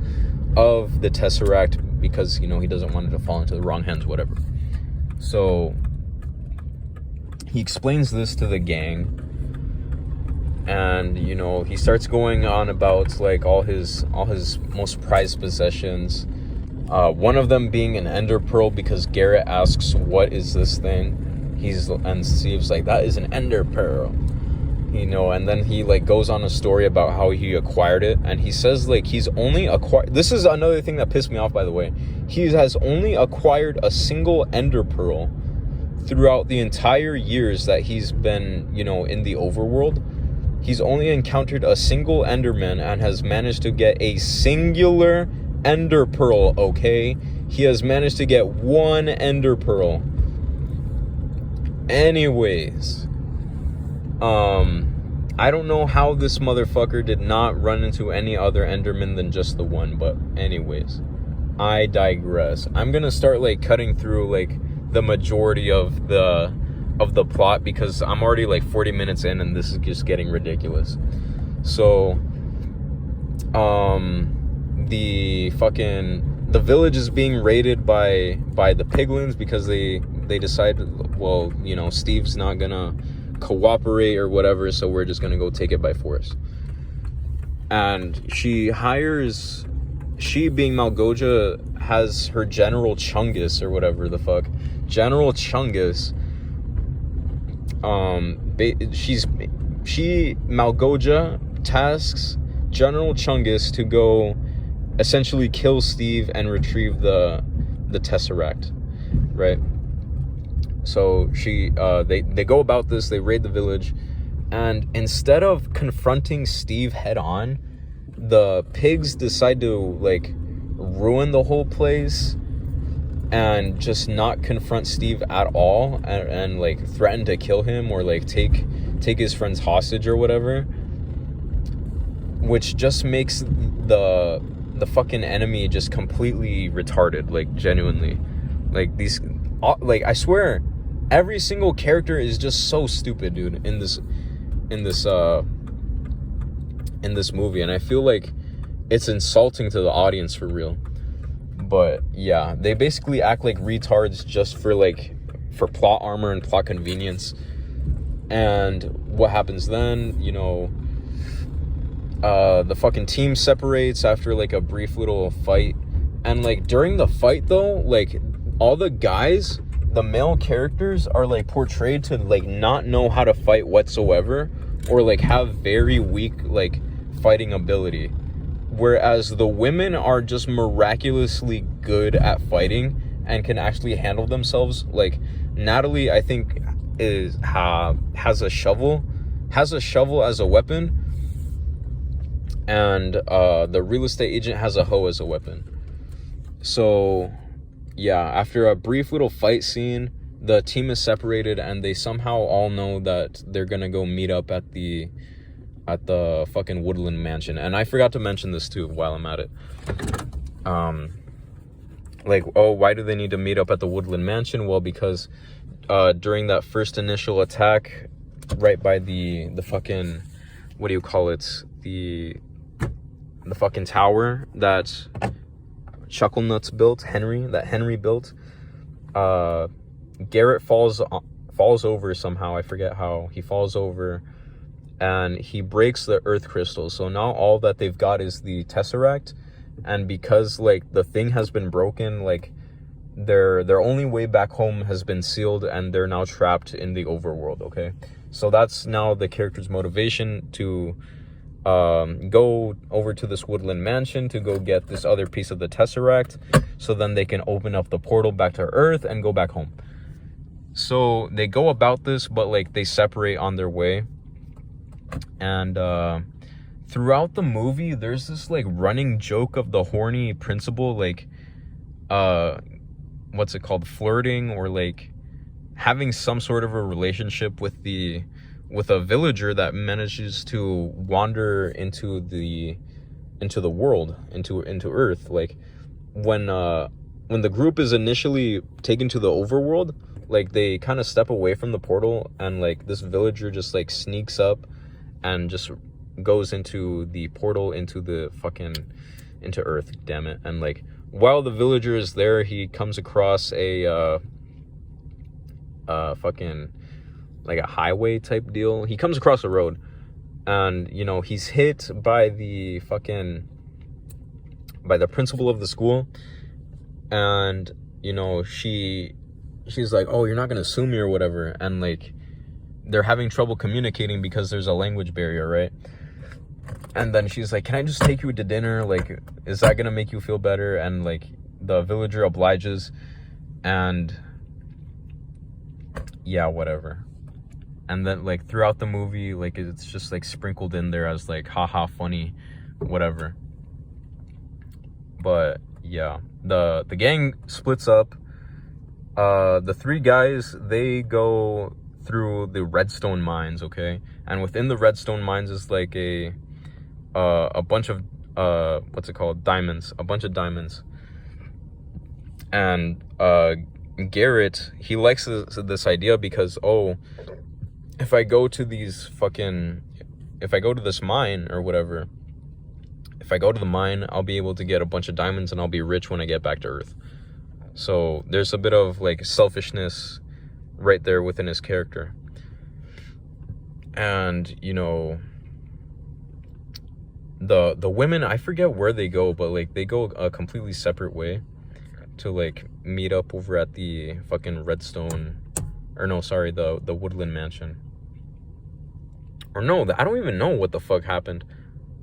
of the Tesseract because, you know, he doesn't want it to fall into the wrong hands, whatever. So he explains this to the gang, and you know, he starts going on about like all his most prized possessions, one of them being an ender pearl, because Garrett asks, what is this thing? And Steve's like, that is an ender pearl, you know. And then he like goes on a story about how he acquired it, and he says like he's only acquired, this is another thing that pissed me off, by the way, he has only acquired a single ender pearl throughout the entire years that he's been, you know, in the overworld. He's only encountered a single Enderman and has managed to get a singular Ender Pearl, okay? He has managed to get one Ender Pearl. Anyways, I don't know how this motherfucker did not run into any other Enderman than just the one, but anyways, I digress. I'm gonna start like cutting through like the majority of the plot because I'm already like 40 minutes in and this is just getting ridiculous. So, the village is being raided by the piglins because they decided, well, you know, Steve's not gonna cooperate or whatever, so we're just gonna go take it by force. And she being Malgoja has her General Chungus or whatever the fuck. General Chungus, Malgoja tasks General Chungus to go essentially kill Steve and retrieve the Tesseract, right? So they go about this, they raid the village, and instead of confronting Steve head on, the pigs decide to like ruin the whole place and just not confront Steve at all, and like threaten to kill him or like take his friends hostage or whatever, which just makes the fucking enemy just completely retarded, like genuinely. Like these, like I swear, every single character is just so stupid, dude, in this movie, and I feel like it's insulting to the audience for real. But yeah, they basically act like retards just for plot armor and plot convenience. And what happens then, you know, the fucking team separates after like a brief little fight. And like during the fight though, like all the guys, the male characters are like portrayed to like not know how to fight whatsoever, or like have very weak like fighting ability, whereas the women are just miraculously good at fighting and can actually handle themselves. Like Natalie, I think, has a shovel as a weapon, and the real estate agent has a hoe as a weapon. So yeah, after a brief little fight scene, the team is separated and they somehow all know that they're gonna go meet up at the fucking Woodland Mansion. And I forgot to mention this too while I'm at it. Like, oh, why do they need to meet up at the Woodland Mansion? Well, because during that first initial attack right by the fucking, what do you call it, the fucking tower that Chucklenuts built, Henry built, Garrett falls over somehow. I forget how. He falls over and he breaks the earth crystal. So now all that they've got is the Tesseract, and because like the thing has been broken, like their only way back home has been sealed and they're now trapped in the overworld. Okay, so that's now the character's motivation to go over to this Woodland Mansion to go get this other piece of the Tesseract, so then they can open up the portal back to Earth and go back home. So they go about this, but like they separate on their way. And throughout the movie, there's this like running joke of the horny principal, like what's it called, flirting or like having some sort of a relationship with a villager that manages to wander into the world, into Earth. Like when the group is initially taken to the overworld, like they kind of step away from the portal, and like this villager just like sneaks up and just goes into the portal into Earth, damn it. And like while the villager is there, he comes across a fucking like a highway type deal. He comes across a road, and you know he's hit by the principal of the school, and you know she's like, oh, you're not gonna sue me or whatever, and like they're having trouble communicating because there's a language barrier, right? And then she's like, can I just take you to dinner? Like, is that gonna make you feel better? And like the villager obliges, and yeah, whatever. and then like throughout the movie, like it's just like sprinkled in there as like haha funny, whatever. But yeah, the gang splits up. The three guys, they go through the Redstone mines, okay? And within the Redstone mines is like a bunch of what's it called? Diamonds, a bunch of diamonds. And Garrett, he likes this idea because, oh, if I go to this mine or whatever, if I go to the mine, I'll be able to get a bunch of diamonds and I'll be rich when I get back to Earth. So there's a bit of like selfishness right there within his character. And, you know, the women, I forget where they go, but like they go a completely separate way to like meet up over at the fucking Redstone, or no, sorry, the Woodland Mansion. Or no, I don't even know what the fuck happened.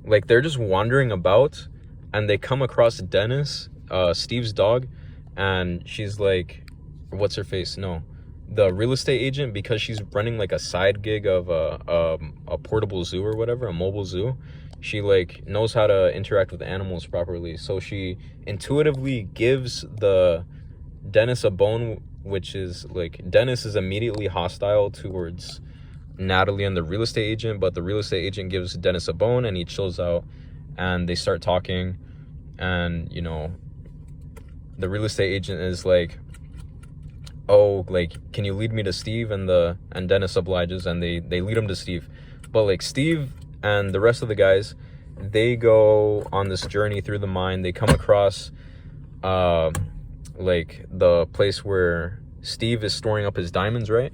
Like, they're just wandering about, and they come across Dennis, Steve's dog, and she's like, what's her face? No, the real estate agent, because she's running like a side gig of a portable zoo or whatever, a mobile zoo. She like knows how to interact with animals properly, so she intuitively gives the Dennis a bone, which is like, Dennis is immediately hostile towards Natalie and the real estate agent, but the real estate agent gives Dennis a bone and he chills out, and they start talking. And, you know, the real estate agent is like, oh, like, can you lead me to Steve? And Dennis obliges, and they lead him to Steve. But like, Steve and the rest of the guys, they go on this journey through the mine. They come across like the place where Steve is storing up his diamonds, right?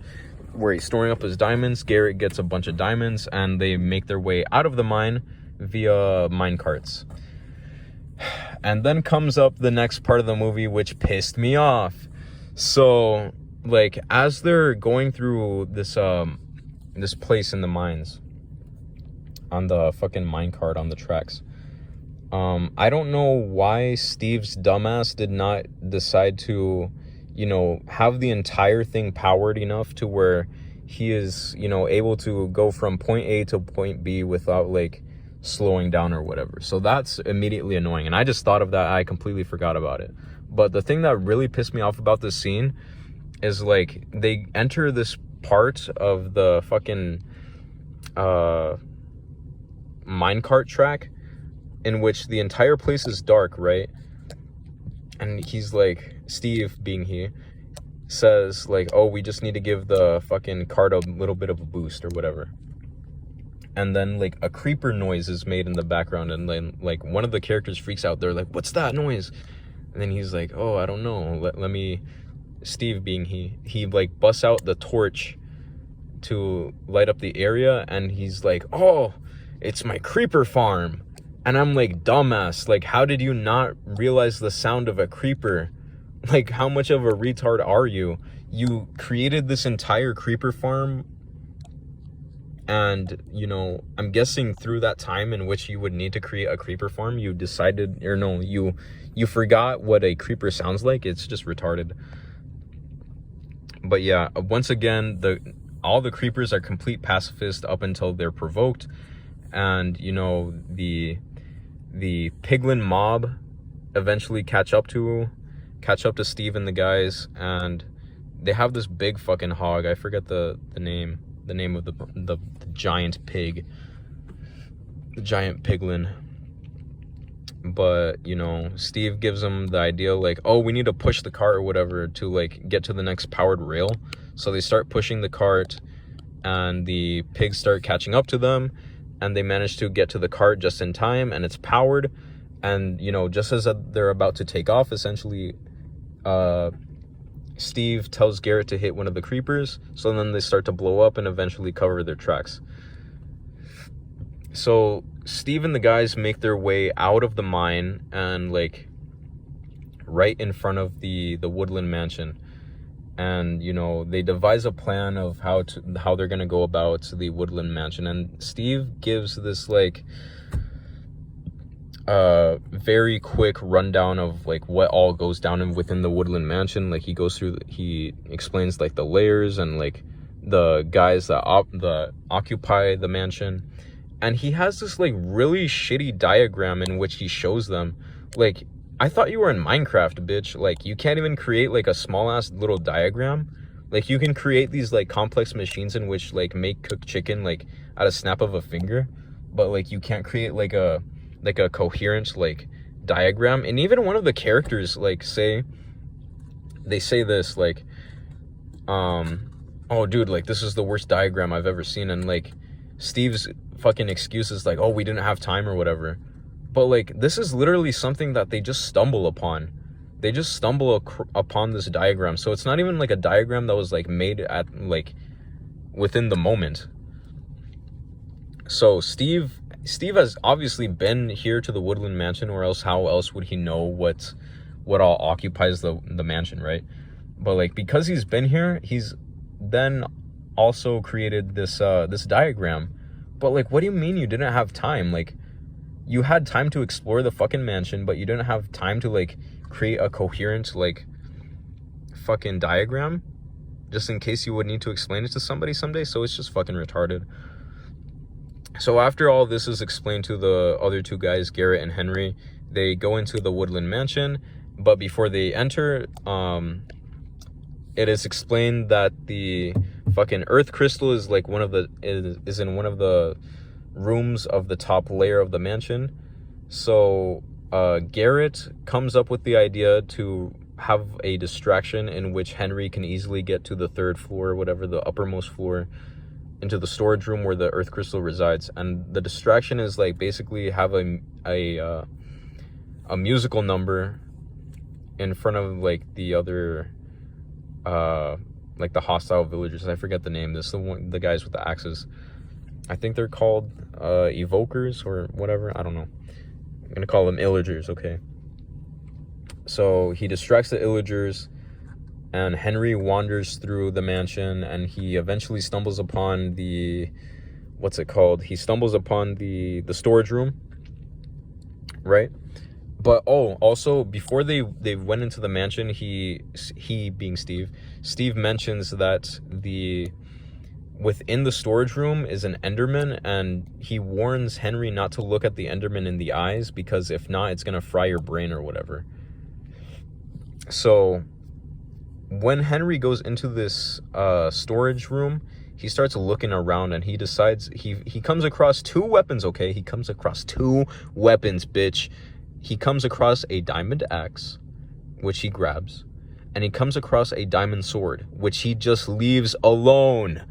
Where he's storing up his diamonds. Garrett gets a bunch of diamonds, and they make their way out of the mine via mine carts. And then comes up the next part of the movie, which pissed me off. So, like, as they're going through this this place in the mines, on the fucking mine cart on the tracks, I don't know why Steve's dumbass did not decide to, you know, have the entire thing powered enough to where he is, you know, able to go from point A to point B without like slowing down or whatever. So that's immediately annoying. And I just thought of that. I completely forgot about it. But the thing that really pissed me off about this scene is like, they enter this part of the fucking minecart track in which the entire place is dark, right? And he's like, Steve being he, says like, oh, we just need to give the fucking cart a little bit of a boost or whatever. And then like a creeper noise is made in the background, and then like one of the characters freaks out. They're like, what's that noise? And then he's like, oh, I don't know, let me, Steve being he like busts out the torch to light up the area, and he's like, oh, it's my creeper farm. And I'm like, dumbass, like, how did you not realize the sound of a creeper? Like, how much of a retard are you? You created this entire creeper farm, and, you know, I'm guessing through that time in which you would need to create a creeper farm, you decided, or no, you forgot what a creeper sounds like. It's just retarded. But yeah, once again, all the creepers are complete pacifists up until they're provoked. And, you know, the piglin mob eventually catch up to Steve and the guys, and they have this big fucking hog. I forget the name of the giant pig, the giant piglin. But, you know, Steve gives them the idea like, oh, we need to push the cart or whatever to like get to the next powered rail. So they start pushing the cart, and the pigs start catching up to them, and they manage to get to the cart just in time, and it's powered. And, you know, just as they're about to take off, essentially, Steve tells Garrett to hit one of the creepers, so then they start to blow up and eventually cover their tracks. So Steve and the guys make their way out of the mine, and like right in front of the Woodland Mansion. And, you know, they devise a plan of how they're gonna go about the Woodland Mansion. And Steve gives this like very quick rundown of like what all goes down within the Woodland Mansion. Like he explains like the layers and like the guys that occupy the mansion, and he has this like really shitty diagram in which he shows them, like, I thought you were in Minecraft, bitch. Like, you can't even create like a small ass little diagram. Like, you can create these like complex machines in which like make cooked chicken like at a snap of a finger, but like you can't create like a coherent like diagram. And even one of the characters like say this like, oh dude, like this is the worst diagram I've ever seen, and like Steve's fucking excuse is like, oh, we didn't have time or whatever. But like, this is literally something that they just stumble upon. They just stumble upon this diagram. So it's not even like a diagram that was like made at like within the moment. So Steve has obviously been here to the Woodland Mansion, or else how else would he know what all occupies the mansion, right? But like, because he's been here, he's then also created this this diagram. But like, what do you mean you didn't have time? Like, you had time to explore the fucking mansion, but you didn't have time to like create a coherent like fucking diagram just in case you would need to explain it to somebody someday. So it's just fucking retarded. So after all this is explained to the other two guys, Garrett and Henry, they go into the Woodland Mansion. But before they enter, it is explained that the fucking earth crystal is like is in one of the rooms of the top layer of the mansion. So Garrett comes up with the idea to have a distraction in which Henry can easily get to the third floor, whatever, the uppermost floor, into the storage room where the earth crystal resides. And the distraction is like basically have a musical number in front of like the other like the hostile villagers. I forget the name. This is the guys with the axes. I think they're called evokers or whatever. I don't know. I'm gonna call them illagers, okay? So he distracts the illagers, and Henry wanders through the mansion, and he eventually stumbles upon the, what's it called? He stumbles upon the storage room, right? But also before they went into the mansion, he being Steve mentions that within the storage room is an Enderman, and he warns Henry not to look at the Enderman in the eyes, because if not, it's gonna fry your brain or whatever. So when Henry goes into this storage room, he starts looking around, and he decides he comes across two weapons, okay? He comes across two weapons, bitch. He comes across a diamond axe, which he grabs, and he comes across a diamond sword, which he just leaves alone.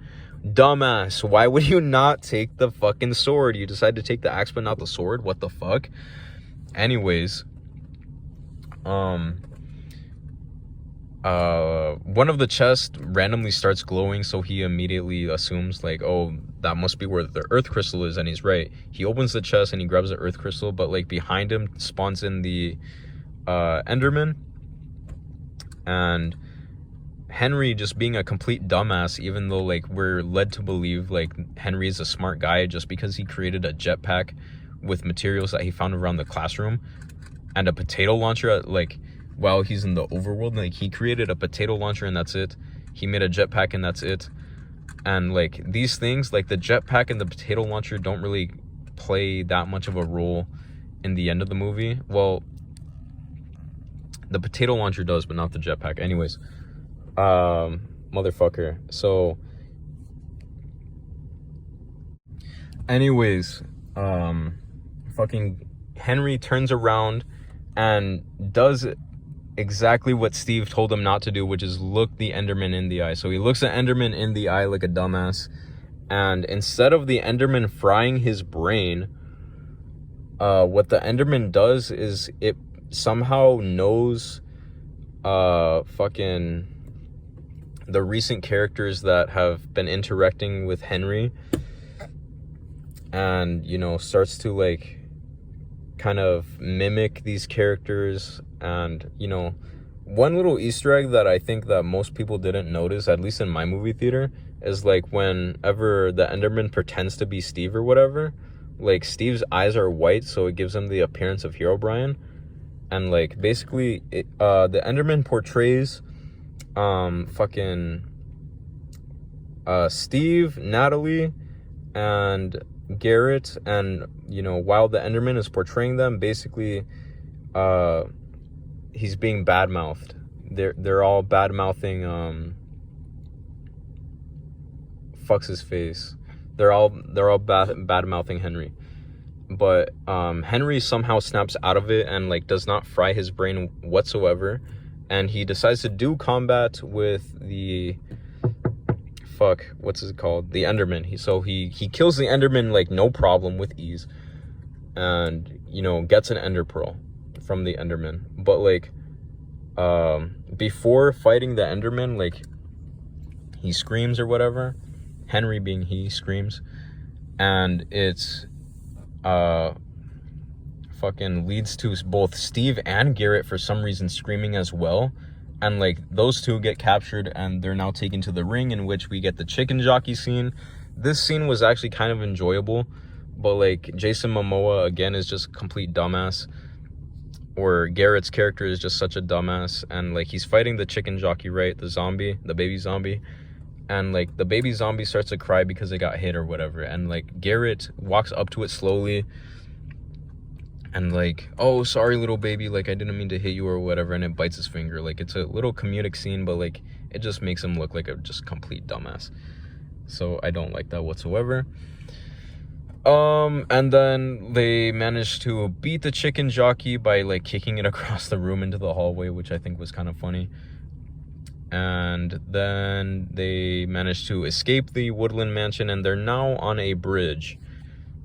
Dumbass, why would you not take the fucking sword? You decide to take the axe but not the sword? What the fuck? Anyways, one of the chests randomly starts glowing, so he immediately assumes like, oh, that must be where the earth crystal is, and he's right. He opens the chest and he grabs the earth crystal, but like behind him spawns in the Enderman, and Henry, just being a complete dumbass, even though like we're led to believe like Henry is a smart guy just because he created a jetpack with materials that he found around the classroom and a potato launcher like while he's in the overworld. Like, he created a potato launcher and that's it. He made a jetpack and that's it. And like these things, like the jetpack and the potato launcher, don't really play that much of a role in the end of the movie. Well, the potato launcher does, but not the jetpack. Anyways, motherfucker. So anyways, fucking Henry turns around and does exactly what Steve told him not to do, which is look the Enderman in the eye. So he looks at Enderman in the eye like a dumbass, and instead of the Enderman frying his brain, what the Enderman does is it somehow knows fucking the recent characters that have been interacting with Henry, and, you know, starts to like kind of mimic these characters. And, you know, one little Easter egg that I think that most people didn't notice, at least in my movie theater, is like whenever the Enderman pretends to be Steve or whatever, like Steve's eyes are white, so it gives him the appearance of Herobrine. And like basically the Enderman portrays fucking Steve, Natalie, and Garrett, and while the Enderman is portraying them, basically he's being bad-mouthed. They're all bad-mouthing fucks his face. They're all bad-mouthing Henry. But Henry somehow snaps out of it and like does not fry his brain whatsoever, and he decides to do combat with the what's it called, the Enderman. He kills the Enderman like no problem, with ease, and gets an Ender Pearl from the Enderman. But like before fighting the Enderman, like he screams or whatever, Henry being he screams, and it's fucking leads to both Steve and Garrett for some reason screaming as well, and like those two get captured and they're now taken to the ring, in which we get the chicken jockey scene. This scene was actually kind of enjoyable, but like Jason Momoa again is just a complete dumbass, or Garrett's character is just such a dumbass, and like he's fighting the chicken jockey, right, the baby zombie, and like the baby zombie starts to cry because it got hit or whatever, and like Garrett walks up to it slowly and like, oh, sorry little baby, like I didn't mean to hit you or whatever, and it bites his finger. Like it's a little comedic scene, but like it just makes him look like a just complete dumbass, so I don't like that whatsoever. And then they managed to beat the chicken jockey by like kicking it across the room into the hallway, which I think was kind of funny. And then they managed to escape the Woodland Mansion, and they're now on a bridge.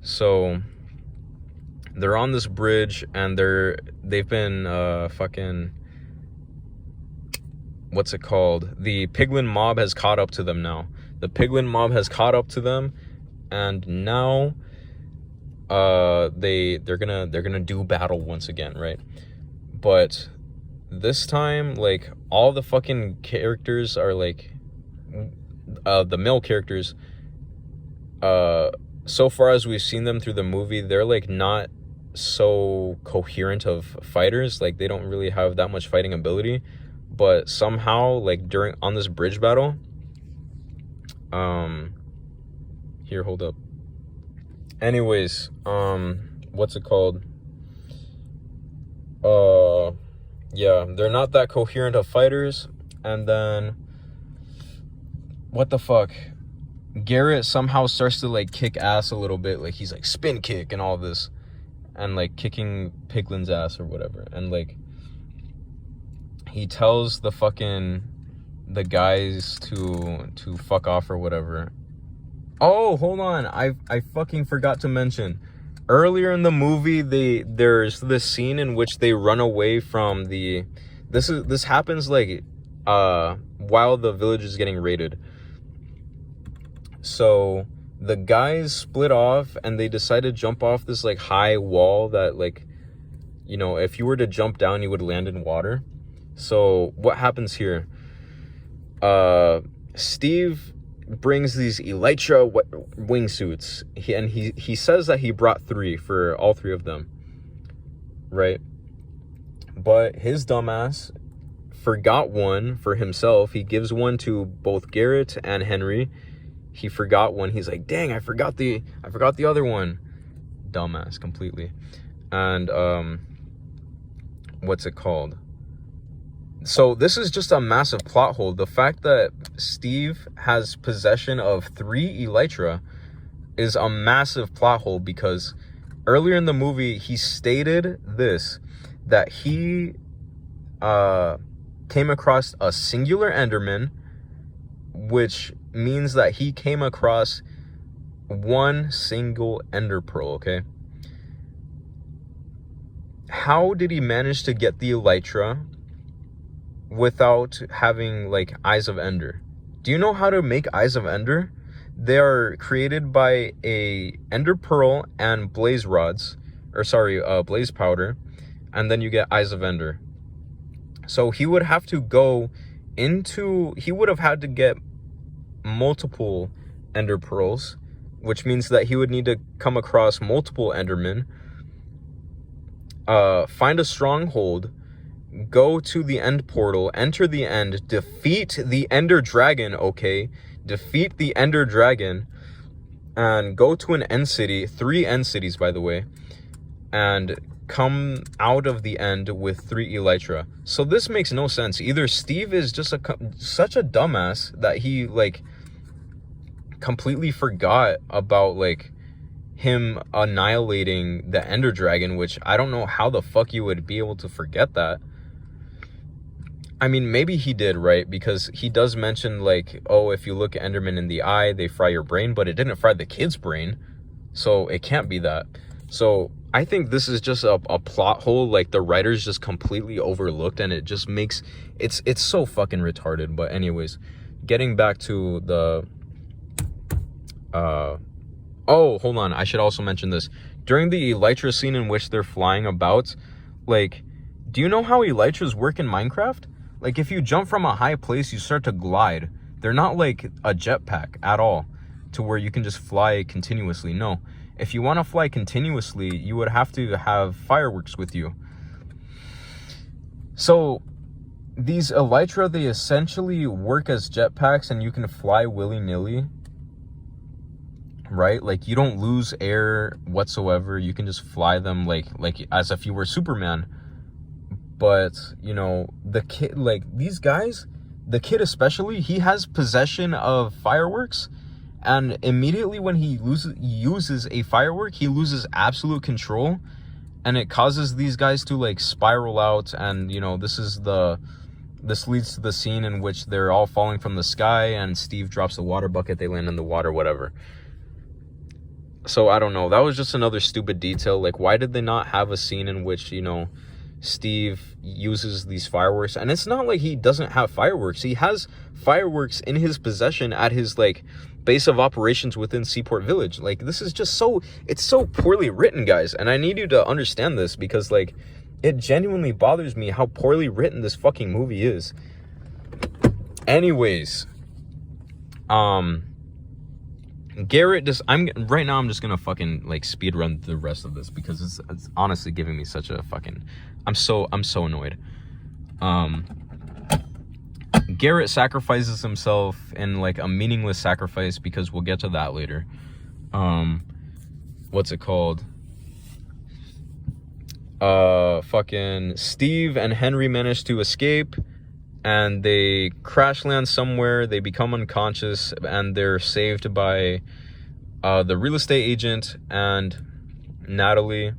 So they're on this bridge, and they've been fucking, what's it called? The Piglin mob has caught up to them now. The Piglin mob has caught up to them, and now they're gonna do battle once again, right? But this time, like, all the fucking characters are like, the male characters, so far as we've seen them through the movie, they're like not so coherent of fighters. Like they don't really have that much fighting ability, but somehow like on this bridge battle, here, hold up. Anyways, what's it called? Yeah, they're not that coherent of fighters. And then, what the fuck? Garrett somehow starts to like kick ass a little bit. Like he's like spin kick and all this, and like kicking Piglin's ass or whatever. And like he tells the guys to fuck off or whatever. Oh, hold on. I fucking forgot to mention. Earlier in the movie, there's this scene in which they run away from the... This happens like while the village is getting raided. So the guys split off and they decide to jump off this like high wall that like, if you were to jump down, you would land in water. So what happens here? Steve brings these elytra wingsuits, he says that he brought 3 for all 3 of them, right? But his dumbass forgot one for himself. He gives one to both Garrett and Henry. He forgot one. He's like, dang, I forgot the other one. Dumbass completely. And what's it called? So this is just a massive plot hole. The fact that Steve has possession of 3 elytra is a massive plot hole, because earlier in the movie he stated that he came across a singular Enderman, which means that he came across one single Ender Pearl, okay? How did he manage to get the elytra without having like Eyes of Ender? Do you know how to make Eyes of Ender? They are created by a Ender Pearl and blaze rods, or sorry, blaze powder, and then you get Eyes of Ender. So he would have to he would have had to get multiple Ender Pearls, which means that he would need to come across multiple Endermen, find a stronghold, go to the end portal, enter the end, defeat the Ender Dragon, okay? defeat the Ender Dragon, and go to an end city, 3 end cities, by the way, and come out of the end with 3 elytra. So this makes no sense. Either Steve is just such a dumbass that he, like, completely forgot about, like, him annihilating the Ender Dragon, which I don't know how the fuck you would be able to forget that. I mean, maybe he did, right? Because he does mention, like, oh, if you look at Enderman in the eye, they fry your brain, but it didn't fry the kid's brain. So it can't be that. So I think this is just a plot hole, like the writers just completely overlooked, and it just makes, it's so fucking retarded. But anyways, getting back to the, oh, hold on, I should also mention this. During the elytra scene in which they're flying about, like, do you know how elytras work in Minecraft? Like, if you jump from a high place, you start to glide. They're not like a jetpack at all, to where you can just fly continuously. No. If you want to fly continuously, you would have to have fireworks with you. So, these elytra, they essentially work as jetpacks, and you can fly willy-nilly. Right? Like, you don't lose air whatsoever. You can just fly them like as if you were Superman. But, you know, the kid, like, these guys, the kid especially, he has possession of fireworks, and immediately when he uses a firework, he loses absolute control, and it causes these guys to, like, spiral out. And, you know, this leads to the scene in which they're all falling from the sky, and Steve drops the water bucket, they land in the water, whatever. So I don't know, that was just another stupid detail. Like, why did they not have a scene in which, you know, Steve uses these fireworks? And it's not like he doesn't have fireworks. He has fireworks in his possession at his, like, base of operations within Seaport Village. Like, this is just it's so poorly written, guys. And I need you to understand this, because, like, it genuinely bothers me how poorly written this fucking movie is. Anyways, Garrett right now I'm just gonna fucking, like, speed run the rest of this, because it's honestly giving me such a fucking, I'm so annoyed. Garrett sacrifices himself in, like, a meaningless sacrifice, because we'll get to that later. What's it called? Fucking Steve and Henry manage to escape, and they crash land somewhere. They become unconscious, and they're saved by the real estate agent and Natalie,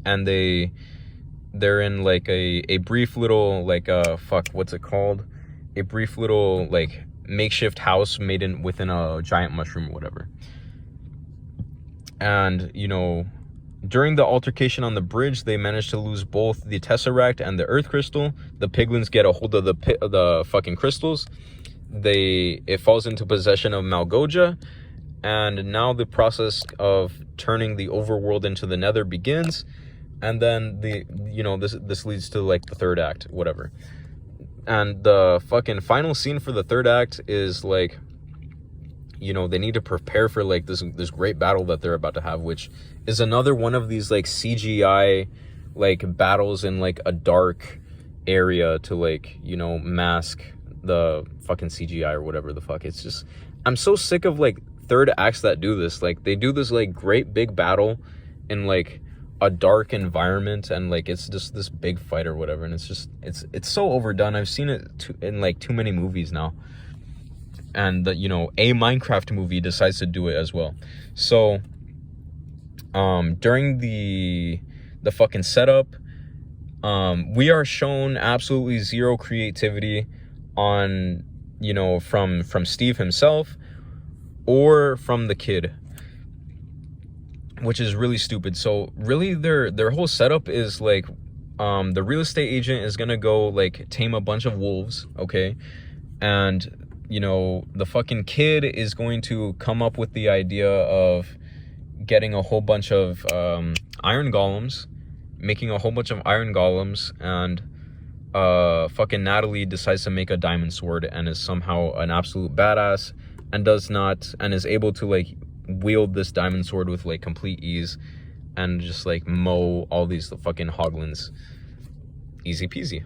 and they're in, like, a brief little, like, what's it called? A brief little, like, makeshift house made within a giant mushroom or whatever. And, you know, during the altercation on the bridge, they manage to lose both the Tesseract and the Earth Crystal. The Piglins get a hold of the fucking crystals. It falls into possession of Malgoja, and now the process of turning the overworld into the Nether begins. And then this leads to, like, the 3rd act, whatever. And the fucking final scene for the 3rd act is, like, you know, they need to prepare for, like, this great battle that they're about to have, which is another one of these, like, CGI, like, battles in, like, a dark area to, like, you know, mask the fucking CGI or whatever the fuck. It's just, I'm so sick of, like, 3rd acts that do this. Like, they do this, like, great big battle in, like, a dark environment, and, like, it's just this big fight or whatever, and it's just, it's so overdone. I've seen it in, like, too many movies now. And you know, a Minecraft movie decides to do it as well. So during the fucking setup, we are shown absolutely zero creativity on, you know, from Steve himself or from the kid, which is really stupid. So really their whole setup is, like, the real estate agent is gonna go, like, tame a bunch of wolves, okay? And, you know, the fucking kid is going to come up with the idea of getting a whole bunch of iron golems, making a whole bunch of iron golems, and fucking Natalie decides to make a diamond sword and is somehow an absolute badass, and is able to, like, wield this diamond sword with, like, complete ease, and just, like, mow all these fucking hoglins easy peasy,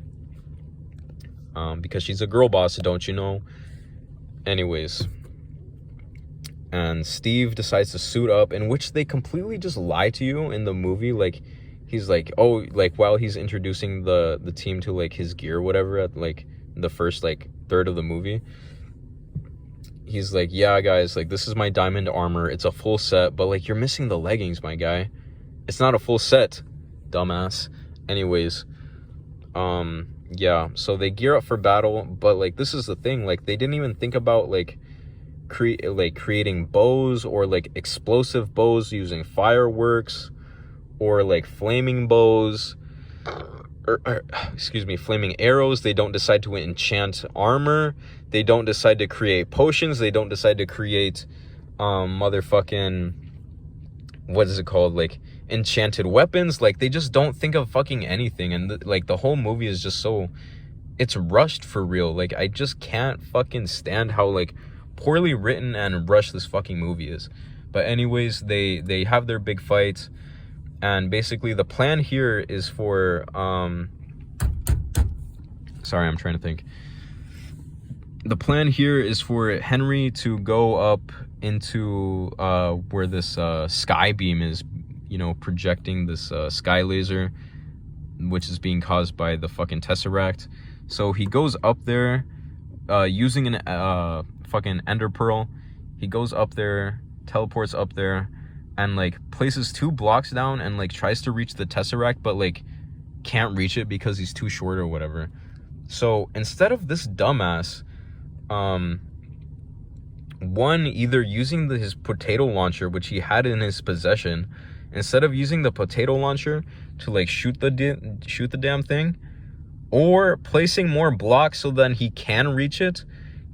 because she's a girl boss, don't you know? Anyways, and Steve decides to suit up, in which they completely just lie to you in the movie. Like, he's like, oh, like, while he's introducing the team to, like, his gear or whatever at, like, the first, like, third of the movie, he's like, yeah, guys, like, this is my diamond armor. It's a full set, but, like, you're missing the leggings, my guy. It's not a full set, dumbass. Anyways, yeah, so they gear up for battle, but, like, this is the thing, like, they didn't even think about, like, creating bows, or, like, explosive bows using fireworks, or, like, flaming bows, or excuse me, flaming arrows. They don't decide to enchant armor. They don't decide to create potions. They don't decide to create motherfucking, what is it called, like, enchanted weapons. Like, they just don't think of fucking anything. And like, the whole movie is just so, it's rushed for real. Like, I just can't fucking stand how, like, poorly written and rushed this fucking movie is. But anyways, they have their big fight, and basically the plan here is for sorry, I'm trying to think. The plan here is for Henry to go up into where this sky beam is, you know, projecting this sky laser, which is being caused by the fucking Tesseract. So he goes up there using an fucking Ender Pearl. He goes up there, teleports up there, and, like, places 2 blocks down and, like, tries to reach the Tesseract, but, like, can't reach it because he's too short or whatever. So instead of this dumbass, one, either using his potato launcher, which he had in his possession, instead of using the potato launcher to, like, shoot the damn thing, or placing more blocks so that he can reach it,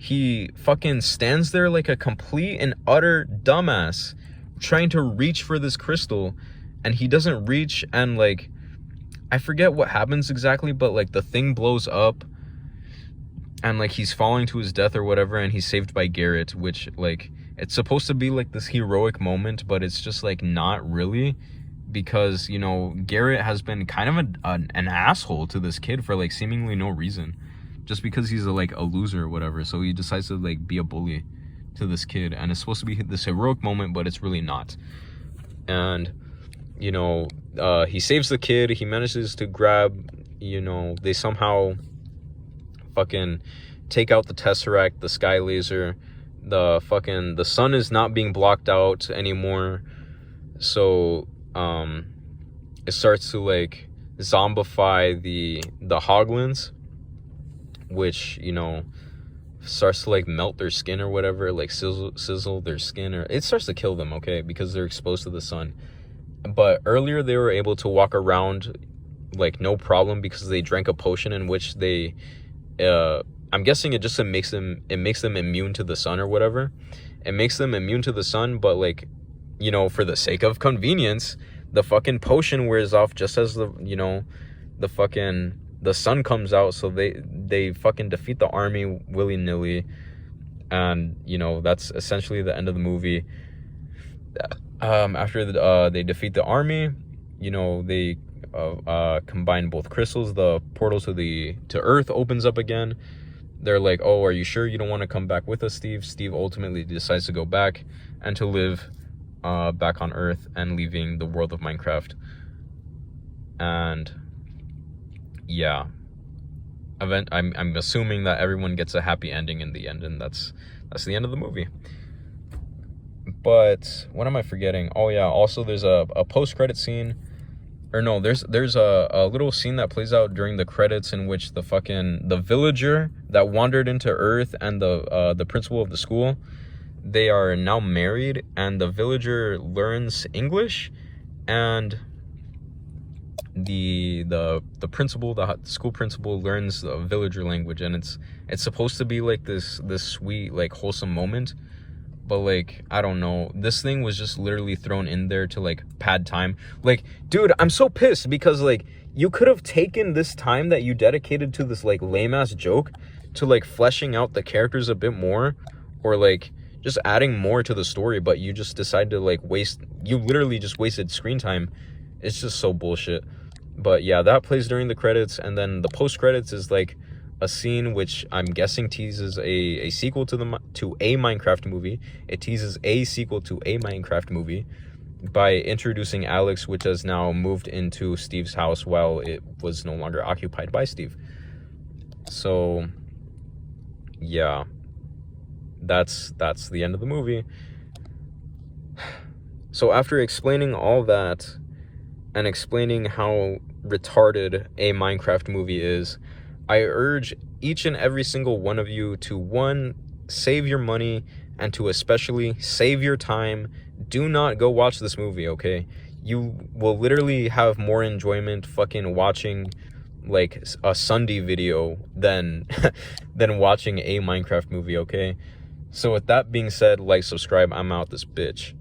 he fucking stands there like a complete and utter dumbass trying to reach for this crystal, and he doesn't reach, and, like, I forget what happens exactly, but, like, the thing blows up, and, like, he's falling to his death or whatever, and he's saved by Garrett, which, like, it's supposed to be, like, this heroic moment, but it's just, like, not really, because, you know, Garrett has been kind of an asshole to this kid for, like, seemingly no reason, just because he's a loser or whatever. So he decides to, like, be a bully to this kid, and it's supposed to be this heroic moment, but it's really not. And, you know, he saves the kid. He manages to grab, you know, they somehow fucking take out the Tesseract, the sky laser, the sun is not being blocked out anymore, so it starts to, like, zombify the Hoglins, which, you know, starts to, like, melt their skin or whatever, like, sizzle their skin, or it starts to kill them, okay, because they're exposed to the sun. But earlier they were able to walk around, like, no problem, because they drank a potion in which they I'm guessing it just makes them immune to the sun or whatever. It makes them immune to the sun, but, like, you know, for the sake of convenience, the fucking potion wears off just as the, you know, the sun comes out, so they fucking defeat the army willy-nilly, and, you know, that's essentially the end of the movie. After they defeat the army, you know, they combine both crystals, the portal to Earth opens up again. They're like, oh, are you sure you don't want to come back with us, Steve? Steve ultimately decides to go back and to live back on Earth, and leaving the world of Minecraft. And yeah, I'm assuming that everyone gets a happy ending in the end, and that's the end of the movie. But what am I forgetting? Oh yeah, also there's a post-credit scene, or no, there's a little scene that plays out during the credits, in which the villager that wandered into Earth and the principal of the school, they are now married, and the villager learns English, and the principal, the school principal, learns the villager language, and it's supposed to be like this sweet, like, wholesome moment. But, like, I don't know, this thing was just literally thrown in there to, like, pad time. Like, dude, I'm so pissed, because, like, you could have taken this time that you dedicated to this, like, lame-ass joke to, like, fleshing out the characters a bit more, or, like, just adding more to the story, but you just decided to, like, you literally just wasted screen time. It's just so bullshit. But yeah, that plays during the credits, and then the post-credits is, like, a scene which I'm guessing teases a sequel to a Minecraft movie. It teases a sequel to a Minecraft movie by introducing Alex, which has now moved into Steve's house while it was no longer occupied by Steve. So yeah, that's the end of the movie. So after explaining all that and explaining how retarded a Minecraft movie is, I urge each and every single one of you to, one, save your money, and to especially save your time. Do not go watch this movie, okay? You will literally have more enjoyment fucking watching like a Sunday video than watching a Minecraft movie, okay? So with that being said, like, subscribe, I'm out this bitch.